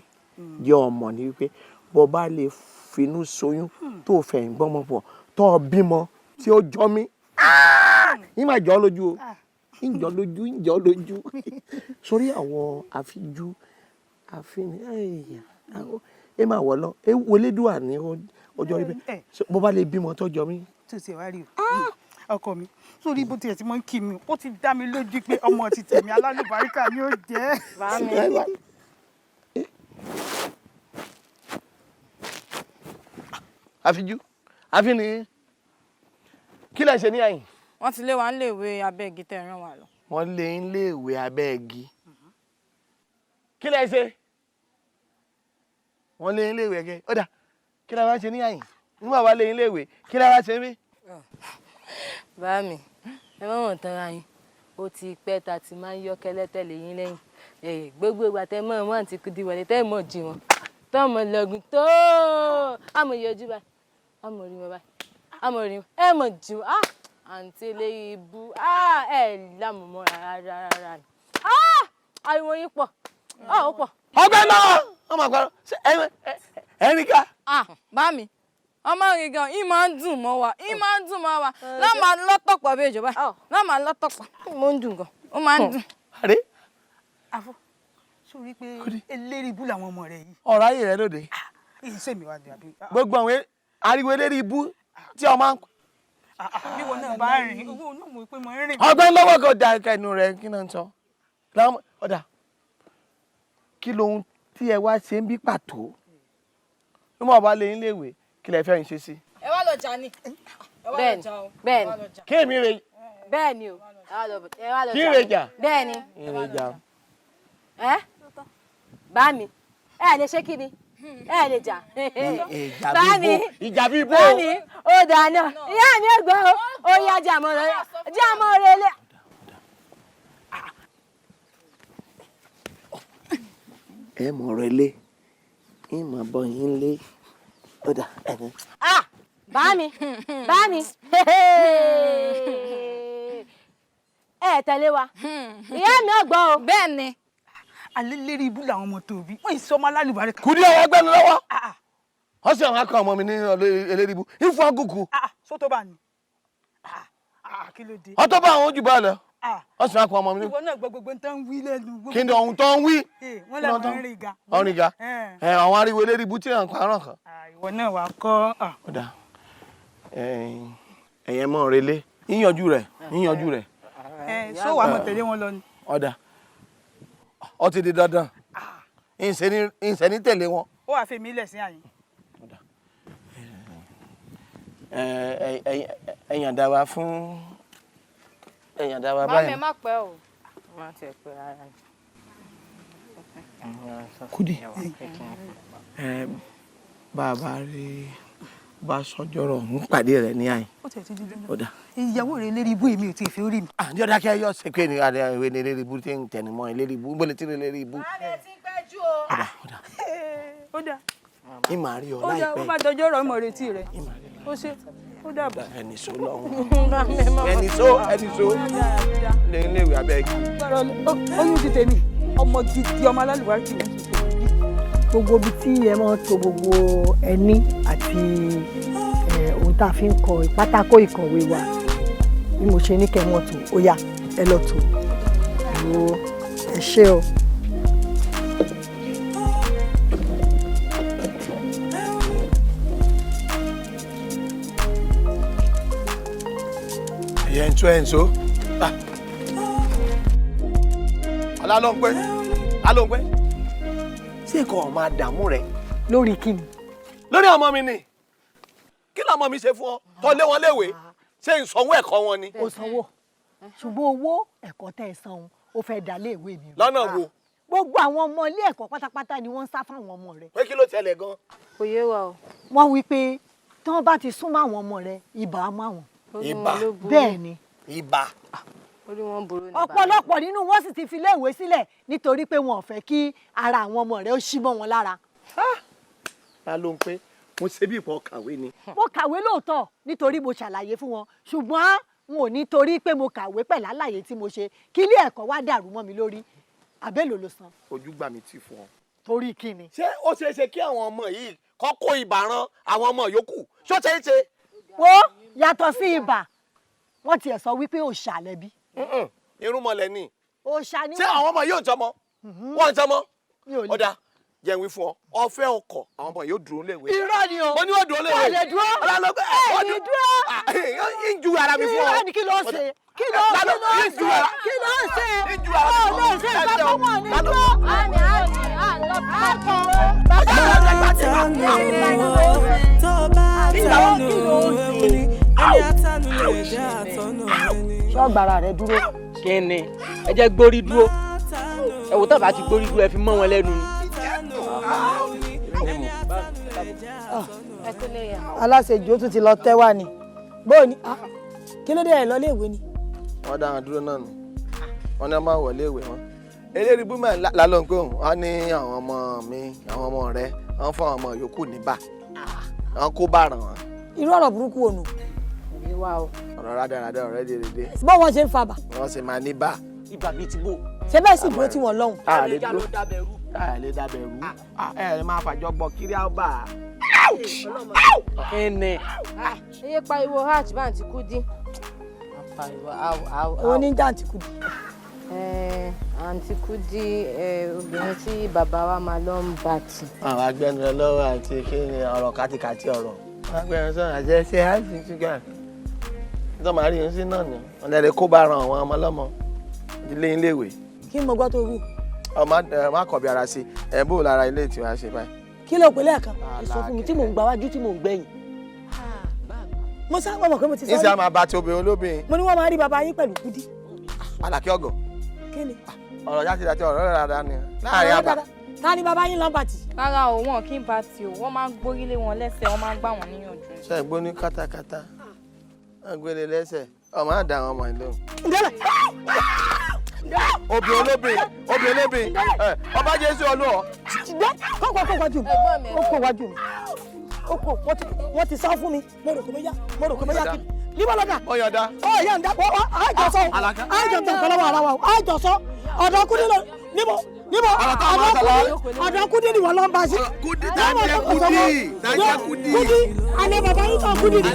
[SPEAKER 6] jẹ́ ọmọ ni wípé bó bá lè finú ṣoyún tó fẹ̀yìn gbọ́mọ pọ̀ tó bímọ tí ó jọ mí yín máa jọ lójú o ń jọ lójú sórí àwọn àfijú ẹ máa wọ̀ lọ ẹ wọlé dùà ní ọjọ́ rí bẹ́ẹ̀ bó bá lè bímọ tó jọ mí.
[SPEAKER 17] tó ti wá rí o ọkọ mi sórí bó tiẹ̀ ti mọ́ ń kí mi ó ti dá mi lójú pé ọmọ ti tèmi alálùbáríkà ni ó jẹ́.
[SPEAKER 6] àfijú àfin kí lẹ ṣe ní àyìn.
[SPEAKER 22] wọ́n ti lé wa ń léèwé abẹ́ẹ̀gì tẹ̀ ràn wá lọ.
[SPEAKER 6] wọ́n lé ń léèwé abẹ́ẹ̀gì kí lẹ ṣe wọ́n lé ń léèwé ẹgẹ ó dà kí lẹ wá ṣe ní àyìn nígbà wà lé ń léèwé kí lẹ wá ṣe mí.
[SPEAKER 22] bá mi ẹ má wọ̀n tán ra yín ó ti pẹ́ ta ti máa ń yọ kẹ́lẹ́tẹ̀lé yín lẹ́yìn gbogbo ìgbà tẹ́ mọ̀ wọ́n àti kùdí wọlé tẹ́ mọ̀ jí wọn tọ́mọ lọ́gùn tó àmọ̀ yọjú báyìí àmọ̀ rí wọn báyìí àmọ̀ rí wọn ẹ mọ̀ jí wọn àǹtí eléyìí ibú ẹ lámùmọ́ rárá ni ariwo yín pọ̀ ó pọ̀.
[SPEAKER 6] ọgbẹ́ náà wọ́n máa parọ́ ẹ̀rín ká.
[SPEAKER 22] bá mi ọmọ rìn gan yín máa ń dùn mọ́ wa láàmà lọ́tọ̀pọ̀ bí ìjọba láàmà lọ́tọ̀pọ̀ mo ń dùn gan ó máa ń dùn.
[SPEAKER 17] àfọ sórí pé eléri ibú làwọn ọmọ rẹ yìí.
[SPEAKER 6] ọ̀rọ̀ ayé rẹ lóde.
[SPEAKER 17] iṣẹ́ mi wá di àbí.
[SPEAKER 6] gbogbo àwọn ariwo eléri ibú tí ọmọ ń.
[SPEAKER 17] bí wọn náà bá rìn owó náà mọ̀ pé mo ń rìn.
[SPEAKER 6] ọgbẹ́ lọ́wọ́ kò da ẹnu rẹ kí náà ń sọ. ọ̀dà kí ló ń
[SPEAKER 5] tí ẹ wá ṣe ń bí pàtó bí mo bá lè ń léèwé kí lẹ fẹ́ ń ṣe sí.
[SPEAKER 15] ẹ wá lọ jà ni.
[SPEAKER 22] bẹ́ẹ̀ni bẹ́ẹ̀ni.
[SPEAKER 5] kí èmi rè.
[SPEAKER 22] bẹ́ẹ̀ni o ẹ wá lọ jà.
[SPEAKER 5] kí rè jà.
[SPEAKER 22] bẹ́ẹ̀ni.
[SPEAKER 5] ìrè jà.
[SPEAKER 22] bá mi ẹ lè ṣe kí ni ẹ lè jà.
[SPEAKER 5] ìjà bí bó.
[SPEAKER 22] bá mi ó dáná ìyá mi ò gbọ́ ó yá jàmọ́ rẹ lé.
[SPEAKER 5] ẹ mọ̀ ọ̀rọ̀ ilé ẹ mọ̀ bọ́ yín lé ó dà ẹni.
[SPEAKER 22] bá mi ẹ tẹ̀lé wa ìyá mi ò gbọ́ o.
[SPEAKER 15] bẹ́ẹ̀ ni.
[SPEAKER 17] alẹ́ lérí ibú làwọn ọmọ tòbí wọ́n ìsọ ọmọ alálùbárí kan.
[SPEAKER 5] kùdí ọwọ́ ẹgbẹ́ mi lọ́wọ́ wọ́n sì àwọn akọ ọmọ mi ní eléri ibú ìfọ̀ agùnkù.
[SPEAKER 17] sótó bá ní. kí ló dé.
[SPEAKER 5] ọtọ́ bá àwọn ojú bá lọ wọ́n sì akọ ọmọ mi ní.
[SPEAKER 17] ìwọ náà gbogbo ń tán wí lẹ́nu.
[SPEAKER 5] kí ni ohun tó ń wí.
[SPEAKER 17] wọ́n lè wọ́n rìn ga.
[SPEAKER 5] ọ̀rìn ga àwọn ariwo eléri ibú tí à ń parọ́ kan.
[SPEAKER 17] ìwọ náà wàá kọ́.
[SPEAKER 5] ọ̀dà ẹ̀yẹ mọ̀ relé yíyanjú rẹ̀.
[SPEAKER 17] sọ wàá mọ̀ tẹ̀lé wọn lọ ni.
[SPEAKER 5] ọ̀dà ó ti di dandan ìṣẹ́ ní tẹ̀lé wọn.
[SPEAKER 17] ó wàá fi mí lẹ̀ sí àyín.
[SPEAKER 5] ẹ̀yàn dá wa fún ẹ̀yàn dá wa báyìí.
[SPEAKER 22] mọ́mí má pẹ́ o má ti pẹ́ rárá.
[SPEAKER 5] Kudi bàbá rí bá sọjọ́rọ̀ ń pàdé rẹ̀ ní àyìn.
[SPEAKER 17] ó tẹ̀ ti di dandan.
[SPEAKER 5] ọ̀dà.
[SPEAKER 17] ìyàwó rẹ̀ lérí ibú èmi ò tí ì fi orí mi.
[SPEAKER 5] ní ọ̀dà kí ẹ yọ ṣe pé ní ìwé ní lérí ibú tí ń tẹnu mọ́ ìlérí ibú ń bọ́lẹ̀ tí ń lérí ibú.
[SPEAKER 22] ààrẹ ti pẹ́ jù o.
[SPEAKER 5] ọ̀dà.
[SPEAKER 17] ó dà.
[SPEAKER 5] ìmọ̀ àrí ọ
[SPEAKER 17] ó dà
[SPEAKER 5] láìpẹ́.
[SPEAKER 17] ó bá dọjọ́ rọ̀ ìmọ̀ retí rẹ̀. ó ṣe ó dàbọ̀.
[SPEAKER 5] ẹnì so lọ́hùn. ẹnì so lẹ́yìn léwu abẹ́gi.
[SPEAKER 17] oyún ti tèmi ọmọ gidi ọmọ alálùbárí kì í ṣe
[SPEAKER 4] gbogbo ibi tí ẹ máa tó gbogbo ẹní àti ohun tá a fi ń kọ pátákó ìkọ̀wé wa bí mo ṣe ní kẹ́ wọ́n tó ó yá ẹ lọ tó ẹ ṣé o.
[SPEAKER 5] ẹ̀yẹ ń tó ẹ̀ ń so. ọ̀la ló ń pẹ́. ṣé nǹkan máa dààmú rẹ.
[SPEAKER 4] lórí kí ni.
[SPEAKER 5] lórí ọmọ mi ni kí ni ọmọ mi ṣe fún ọ tó lé wọn léwe ṣé ń sanwó ẹ̀kọ́ wọn ni.
[SPEAKER 4] ó sanwó ṣùgbọ́n owó ẹ̀kọ́ tẹ́ ẹ san ó fẹ́ dà léèwé mi.
[SPEAKER 5] lọ́nà wo.
[SPEAKER 4] gbogbo àwọn ọmọ ilé ẹ̀kọ́ pátápátá ni wọ́n ń sá fáwọn ọmọ rẹ.
[SPEAKER 5] pé kí ló tẹ̀lé gan.
[SPEAKER 22] kò yé wa o.
[SPEAKER 4] wọ́n wí pé tí wọ́n bá ti súnmọ́ àwọn ọmọ rẹ ibà á mú àwọn.
[SPEAKER 5] ibà
[SPEAKER 4] bẹ́ẹ̀ ni.
[SPEAKER 5] ibà.
[SPEAKER 22] orí wọn burú ní.
[SPEAKER 4] ọ̀pọ̀lọpọ̀ nínú wọn sì ti fi iléèwé sílẹ̀ nítorí pé wọn ò fẹ́ kí ara àwọn ọmọ rẹ̀ ó ṣí mọ́ wọn lára.
[SPEAKER 5] ta ló ń pé mo ṣe bí ìpọ̀ kàwé ni.
[SPEAKER 4] mo kàwé lóòótọ́ nítorí mo ṣàlàyé fún wọn ṣùgbọ́n n ò ní torí pé mo kàwé pẹ̀lú àlàyé tí mo ṣe kí ilé ẹ̀kọ́ wá dàrú mọ́ mi lórí àbẹ́lò ló san.
[SPEAKER 5] ojú gbà mí tì fún ọ.
[SPEAKER 4] torí kí ni.
[SPEAKER 5] ṣé ó ṣeé ṣe kí àwọn ọmọ yìí kọ́ kó ibà ran àwọn ọmọ yòókù ṣó ṣeé ṣe.
[SPEAKER 4] wo yàtọ̀ sí ibà wọ́n tiẹ̀ sọ wípé òòṣà lẹ́bí.
[SPEAKER 5] irúnmọlẹ̀ ni.
[SPEAKER 4] òòṣà ni
[SPEAKER 5] ṣé àwọn ọmọ yóò tọmọ wọn tọmọ ọ̀dà jẹ́ wí fún ọ ọ̀fẹ́ ọkọ̀ àwọn ọmọ yóò dúró léwe.
[SPEAKER 4] irọ́ ni o
[SPEAKER 5] mo ní wọ́n dúró léwe.
[SPEAKER 4] wọ́n lè dúró
[SPEAKER 5] ọ̀dùn
[SPEAKER 4] dúró.
[SPEAKER 5] ń ju ara mi fún ọ.
[SPEAKER 4] irọ́ ni kí ló ṣe kí ló ṣe ó lè ṣe nǹkan tó wọ̀ ní dúró.
[SPEAKER 14] ṣọ́gbàrà rẹ dúró kí ni ẹ jẹ́ gbórí dúró ẹ wò tábà ti gbórí dúró ẹ fi mọ́ wọn lẹ́nu ni.
[SPEAKER 4] aláṣejù ó tún ti lọ tẹ́ wá ni bóò ni kí ló dé ẹ̀ lọ léèwé ni.
[SPEAKER 5] wọ́n dá wọn dúró náà nù wọ́n ní wọ́n máa wọlé ìwé wọn. eléyìí bú mẹ́rin lálọ́ ń pé wọ́n ní àwọn ọmọ mi àwọn ọmọ rẹ wọ́n fún àwọn ọmọ yòókù níbà wọ́n kó bàràn wọn.
[SPEAKER 4] irú ọ̀rọ̀ burúkú wo nù.
[SPEAKER 5] ọ̀rọ̀ rádaràdà ọ̀rẹ́ dèrèdè.
[SPEAKER 4] bó wọn ṣe ń fa bà.
[SPEAKER 5] wọ́n sì máa níbà.
[SPEAKER 14] ibà bíi ti bò.
[SPEAKER 4] ṣé bẹ́ẹ̀ sì dúró tí wọ́n lọ́hùn.
[SPEAKER 5] a lè dúró a lè dábẹ̀rú ẹ máa fàjọ gbọ́ kiri àbá.
[SPEAKER 14] ẹnẹ.
[SPEAKER 22] iye pariwo hajj bá ń ti kú dín.
[SPEAKER 4] owó ní jàǹtí kú dín.
[SPEAKER 22] àǹtí Kúdí obìnrin tí bàbá wa máa lọ ń bá tì.
[SPEAKER 5] àwọn agbẹnusọ lọ́wọ́ àti kí ni ọ̀rọ̀ kátikàti ọ̀rọ̀ agbẹnusọ àjẹ ṣe àìsí ṣúgà nítorí màá rí yín sí náà ni ọ̀dẹ̀dẹ̀ kó bá ran àwọn ọmọ ọlọ́mọ ilé iléèwé.
[SPEAKER 4] kí ni mo gbọ́ tó wí.
[SPEAKER 5] má kọ̀ bí ara sí ẹ̀ bó lára ilé tí wàá ṣe báyìí.
[SPEAKER 14] kí ló pẹ̀lẹ́ kan sọ fún mi tí mò ń gba wájú tí mò ń gbẹ̀yìn. mo sá ọmọ kan mo ti sọ.
[SPEAKER 5] níṣẹ́ àmà bá ti obìnrin olóbìnrin.
[SPEAKER 14] mo ní wọ́n máa rí bàbá yín pẹ̀lú Kúdí.
[SPEAKER 5] Àlàkí ọgọ̀.
[SPEAKER 14] kí ni.
[SPEAKER 5] ọ̀rọ̀ jáde jáde ọ̀rọ̀ rẹ̀ dáadáa ni láàrin àbá.
[SPEAKER 14] ta ni bàbá yín lọ́nbàtì.
[SPEAKER 15] rárá o wọn kì í bá ti o wọ́n máa ń gbórílé wọn lẹ́sẹ̀ wọ́n máa ń gbà wọ́n níyànjú.
[SPEAKER 5] ṣe ìgbó ní kátákátá wọ́n gbélé lẹ́sẹ̀ ọmọ àdá àwọn ọmọ ìlú. obìnrin olóbìnrin ọba Jésù ọlọ́ọ̀.
[SPEAKER 14] kọ́kọ́ wájú mi ó kó wájú mi ó kó wọ́n ti sá fún mi mo rò kó méjá kí níbo lọ́dà.
[SPEAKER 5] ọ̀yọ̀dá.
[SPEAKER 14] ọ̀yọ̀dá àjọsọ àjọsọ kọlọ́wọ́ ara wa àjọsọ ọ̀dọ̀ Kúdí lọ níbo ọ̀dọ̀ Kúdí ni wọ́n lọ ń bá sí.
[SPEAKER 5] Kúdí tàjẹ́ Kúdí.
[SPEAKER 14] Kúdí alẹ́ bàbá yín sọ Kúdí ni.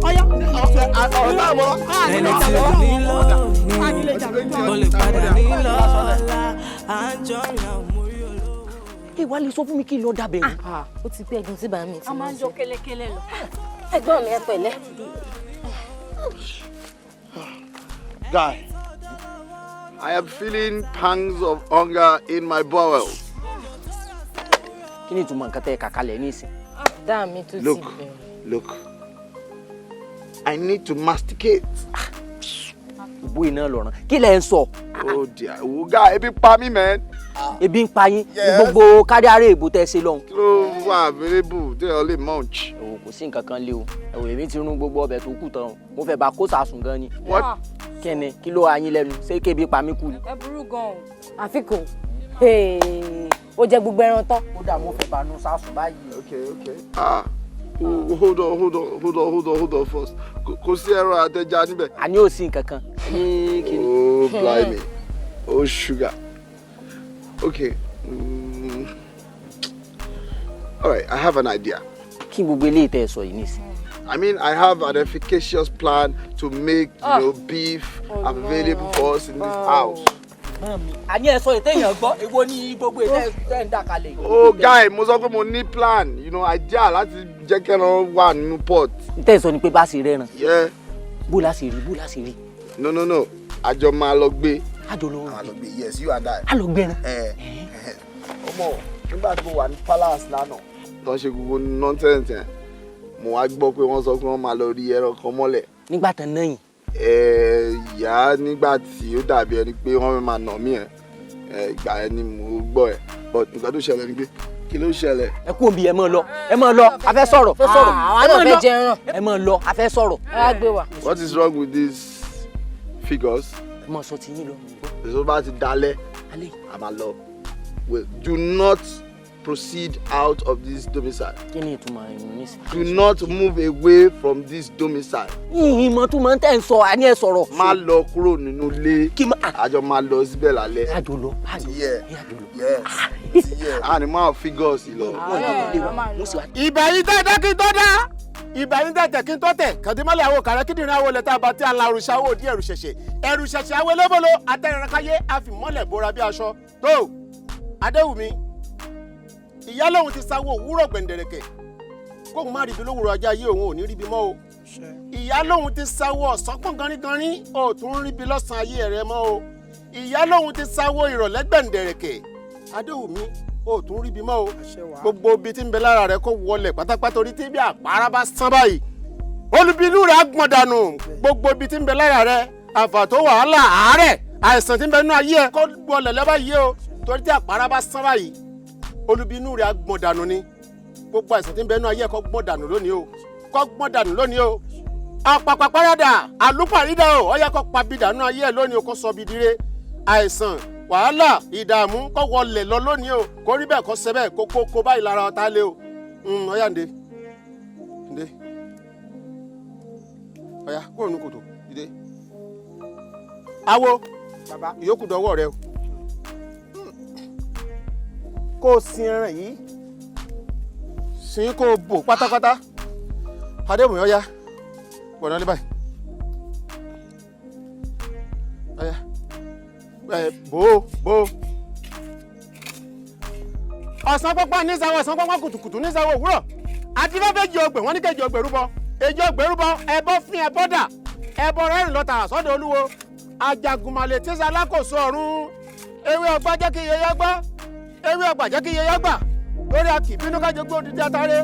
[SPEAKER 14] ọ̀yọ́.
[SPEAKER 5] ọ̀tá mọ́.
[SPEAKER 10] ẹni tí ò ní lónìí o lè padà ní lọ́la à ń jọyàn mórí olówó.
[SPEAKER 14] ìwà lè sọ fún mi kí n lọ dábẹ́ rẹ̀.
[SPEAKER 22] ó ti pẹ́ ẹ̀gbọ́n sí bàá mi.
[SPEAKER 15] a máa ń jọ kẹ́lẹ́kẹ́lẹ́ lọ.
[SPEAKER 22] ẹ̀gbọ́n mi ẹ pẹ̀lẹ́.
[SPEAKER 1] Guy, I am feeling pangs of hunger in my bowels.
[SPEAKER 14] kí ni ìtumọ̀ nǹkan tẹ́ ẹ kàkà lẹ̀ nísìn.
[SPEAKER 22] dá mi tún ti bẹ̀rẹ̀.
[SPEAKER 1] Look, I need to masticate.
[SPEAKER 14] ìbú iná lọ́rùn kí lẹ̀ ń sọ.
[SPEAKER 1] Oh dear, wo guy, ebi pa mí man.
[SPEAKER 14] ebi ń pa yín ní gbogbo kárí àárẹ̀ èbó tẹ́ ẹ ṣe lọ́hùn.
[SPEAKER 1] Kí ló wà available tí ẹ lè munch?
[SPEAKER 14] kò sí nǹkan kan lé o ẹ̀wọ̀n èmi ti rún gbogbo ọbẹ̀ tó kù tán mo fẹ́ bá kó sàsùn gan ni.
[SPEAKER 1] What?
[SPEAKER 14] kẹ́ni kí ló ayín lẹ́nu ṣé kébi pa mí kú ni.
[SPEAKER 15] ẹ burú gan o.
[SPEAKER 22] àfikún ó jẹ gbogbo ẹran tán.
[SPEAKER 14] ó dà mo fẹ́ bá nu sàsùn báyìí.
[SPEAKER 1] Okay. Hold on first. Kò sí ẹran àtẹja níbẹ̀.
[SPEAKER 14] àní ò sí nǹkan kan.
[SPEAKER 1] Oh, blimey. Oh, sugar. Okay. All right, I have an idea.
[SPEAKER 14] kí gbogbo eléyìí tẹ́ ẹ sọ yìí nísìn.
[SPEAKER 1] I mean, I have an efficacious plan to make, beef available for us in this house.
[SPEAKER 14] àní ẹ sọ ètè èèyàn gbọ́ èwo ní gbogbo ètè ẹ̀ ń dà kalẹ̀.
[SPEAKER 1] Oh, guy, mo sọ pé mo ní plan, idea láti jẹ́ kẹ́ran wà nínú pot.
[SPEAKER 14] n tẹ́ ẹ sọ ni pé bá ṣe rẹ́ràn.
[SPEAKER 1] Yeah.
[SPEAKER 14] bó la ṣe rí.
[SPEAKER 1] No. Àjọ máa lọ gbé.
[SPEAKER 14] àjọ lọ
[SPEAKER 1] gbé. Yes, you and I.
[SPEAKER 14] a lọ gbẹran.
[SPEAKER 1] Ọmọ, nígbà tí mo wà ní palace lánàá. Tó ń ṣe gbogbo nonsense yẹn. Mo wá gbọ́ pé wọ́n sọ pé wọ́n máa lọ rí ẹran kan mọ́lẹ̀.
[SPEAKER 14] nígbà tán náà yìí.
[SPEAKER 1] Ìyá nígbà tí ó dàbí ẹni pé wọ́n máa nà mí ìgbà yẹn ni mo gbọ́ ẹ̀ but nǹkan tó ṣẹlẹ̀ ni pé kí ló ṣẹlẹ̀.
[SPEAKER 14] ẹ kú òbí ẹ máa lọ a fẹ́ sọ̀rọ̀.
[SPEAKER 22] àwọn náà fẹ́ jẹran.
[SPEAKER 14] ẹ máa lọ a fẹ́ sọ̀rọ̀.
[SPEAKER 22] ẹ gbé wa.
[SPEAKER 1] What is wrong with these figures?
[SPEAKER 14] ẹ máa sọ ti yín lọ.
[SPEAKER 1] èso bá ti dalẹ̀ a máa lọ. Do not proceed out of this domicile.
[SPEAKER 14] kí ni ìtumọ̀ ẹ̀yìn nísìnyí.
[SPEAKER 1] Do not move away from this domicile.
[SPEAKER 14] yìnyín mọ tó máa ń tẹ̀ ń sọ àní ẹ sọ̀rọ̀.
[SPEAKER 1] má lọ kúrò nínú ilé. àjọ máa lọ síbẹ̀ lálẹ́.
[SPEAKER 14] àjò lọ.
[SPEAKER 1] àní máa figures lọ.
[SPEAKER 6] ìbà yìí tẹ́ dẹ́ kí n tó dá ìbà yìí tẹ́ tẹ̀ kí n tó tẹ̀ kàdímọ́lẹ̀ àwọn òkàrẹ́ kíndìnrín àwọn olè tá a bá tí a la òrìṣà owó òdì ẹ̀rù ṣẹ̀ṣẹ̀ àwọn elébolo atẹ́rìnrẹ́káyé àfìmọ́lẹ̀ bóra bí aṣọ tó Adéwùmí ìyá lòun ti sáwó òwúrọ̀ gbẹ̀ǹdẹ̀rẹ̀kẹ̀ kóun má ríbi lówùrọ̀ ajá ayé òun ò ní ríbi mọ́ o ìyá lòun ti sáwó ọ̀sán pọ̀n gánrígánrí ò tún ríbi lọ́sàn-án ayé rẹ mọ́ o ìyá lòun ti sáwó ìrọ̀lẹ́ gbẹ̀ǹdẹ̀rẹ̀kẹ̀ Adéwùmí ò tún ríbi mọ́ o gbogbo ibi tí ń bẹ lára rẹ kó wọlẹ̀ pátápátá orí tí bí àpárá bá sán báyìí olùbínú rẹ á gbọ̀n dànù gbogbo ibi tí ń bẹ lára rẹ àfàtó wàhálà àárẹ̀ àìsàn tí ń bẹ nínú ayé ẹ kó wọlẹ̀ lẹ́bàá yìí o torí tí àpárá bá sán báyìí olùbínú rẹ̀ á gbọ̀n dànù ni gbogbo àìsàn tí ń bẹ nínú ayé kó gbọ̀n dànù lónìí o àpàpàpàràdà àlùpàrídà o ọyá kó pa bí dànù ayé ẹ lónìí o kó sọ bí dire àìsàn wàhálà ìdààmú kó wọlẹ̀ lọ lónìí o kó rí bẹ́ẹ̀ kó ṣe bẹ́ẹ̀ kó báyìí lára ọ̀tá lé o ọyá ǹde ọyá kúrò ní kòtò dìde awo ìyókù dọwọ́ rẹ o kó o sin ẹran yìí sin kó o bò pátápátá Adéwùmí ọ̀yá gbọ̀nà lé báyìí ọ̀yá bò ọ̀sán pọ́pọ́ nísàwọ̀ ọ̀sán pọ́pọ́ kùtùkùtù nísàwọ̀ òwúrọ̀ àti fẹ́fẹ́ jẹ ọgbẹ̀ wọ́n ní kejì ọgbẹ̀ rúbọ èjì ọgbẹ̀ rúbọ ẹbọ fín ẹbọ dà ẹbọ rẹ́rìn lọ́tà sọ́dọ̀ Olúwo Ajagunmalè tí ń ṣe alákòóso ọ̀run ewé ọgbà jẹ́ kí iye yá gbọ́ ewé ọgbà jẹ́ kí iye yá gbà lórí akì bínú kájọ gbé odidi atare.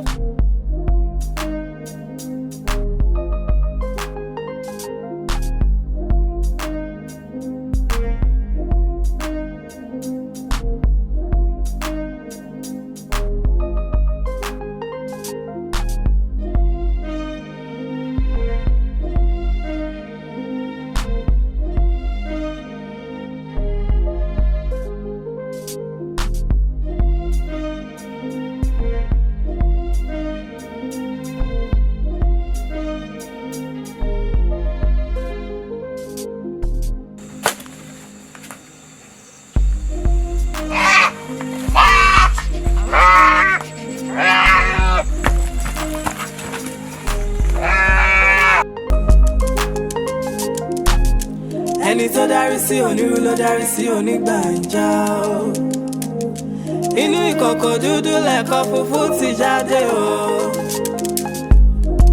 [SPEAKER 10] ẹni tó dárí sí onírú ló dárí sí onígbàǹjà o inú ìkòkò dúdú lẹ̀kọ́ funfun ti jáde o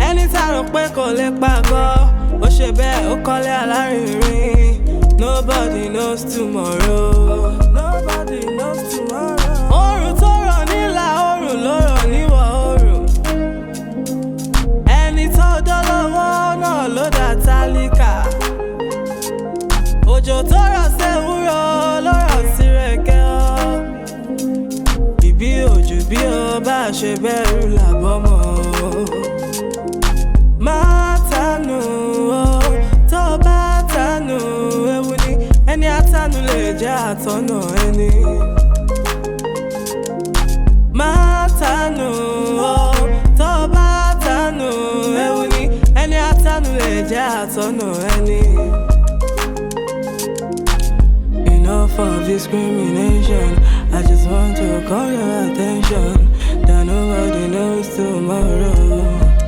[SPEAKER 10] ẹni tá rò pé kò lè pàgọ́ ó ṣe bẹ́ẹ̀ ó kọ́lé alárinrin nobody knows tomorrow nobody knows tomorrow oòrùn tó rọ̀ nílà oòrùn ló rọ̀ níwọ̀ oòrùn ẹni tó dọ́lọ́wọ́ náà ló dá tálíkà. Òjò tó rọ̀ sẹ́wúrọ̀ ló rọ̀ sí rẹ̀kẹ́ ọ́. Ìbí òjò bí ó bá ṣe bẹ̀rù làbọ́mọ̀. Má tánù o, tó bá tánù ewu ni. Ẹni àtánù lè jẹ́ àtọ́nà ẹni. Má tánù o, tó bá tánù ewu ni. Ẹni àtánù lè jẹ́ àtọ́nà ẹni. Enough of discrimination. I just want to call your attention that nobody knows tomorrow.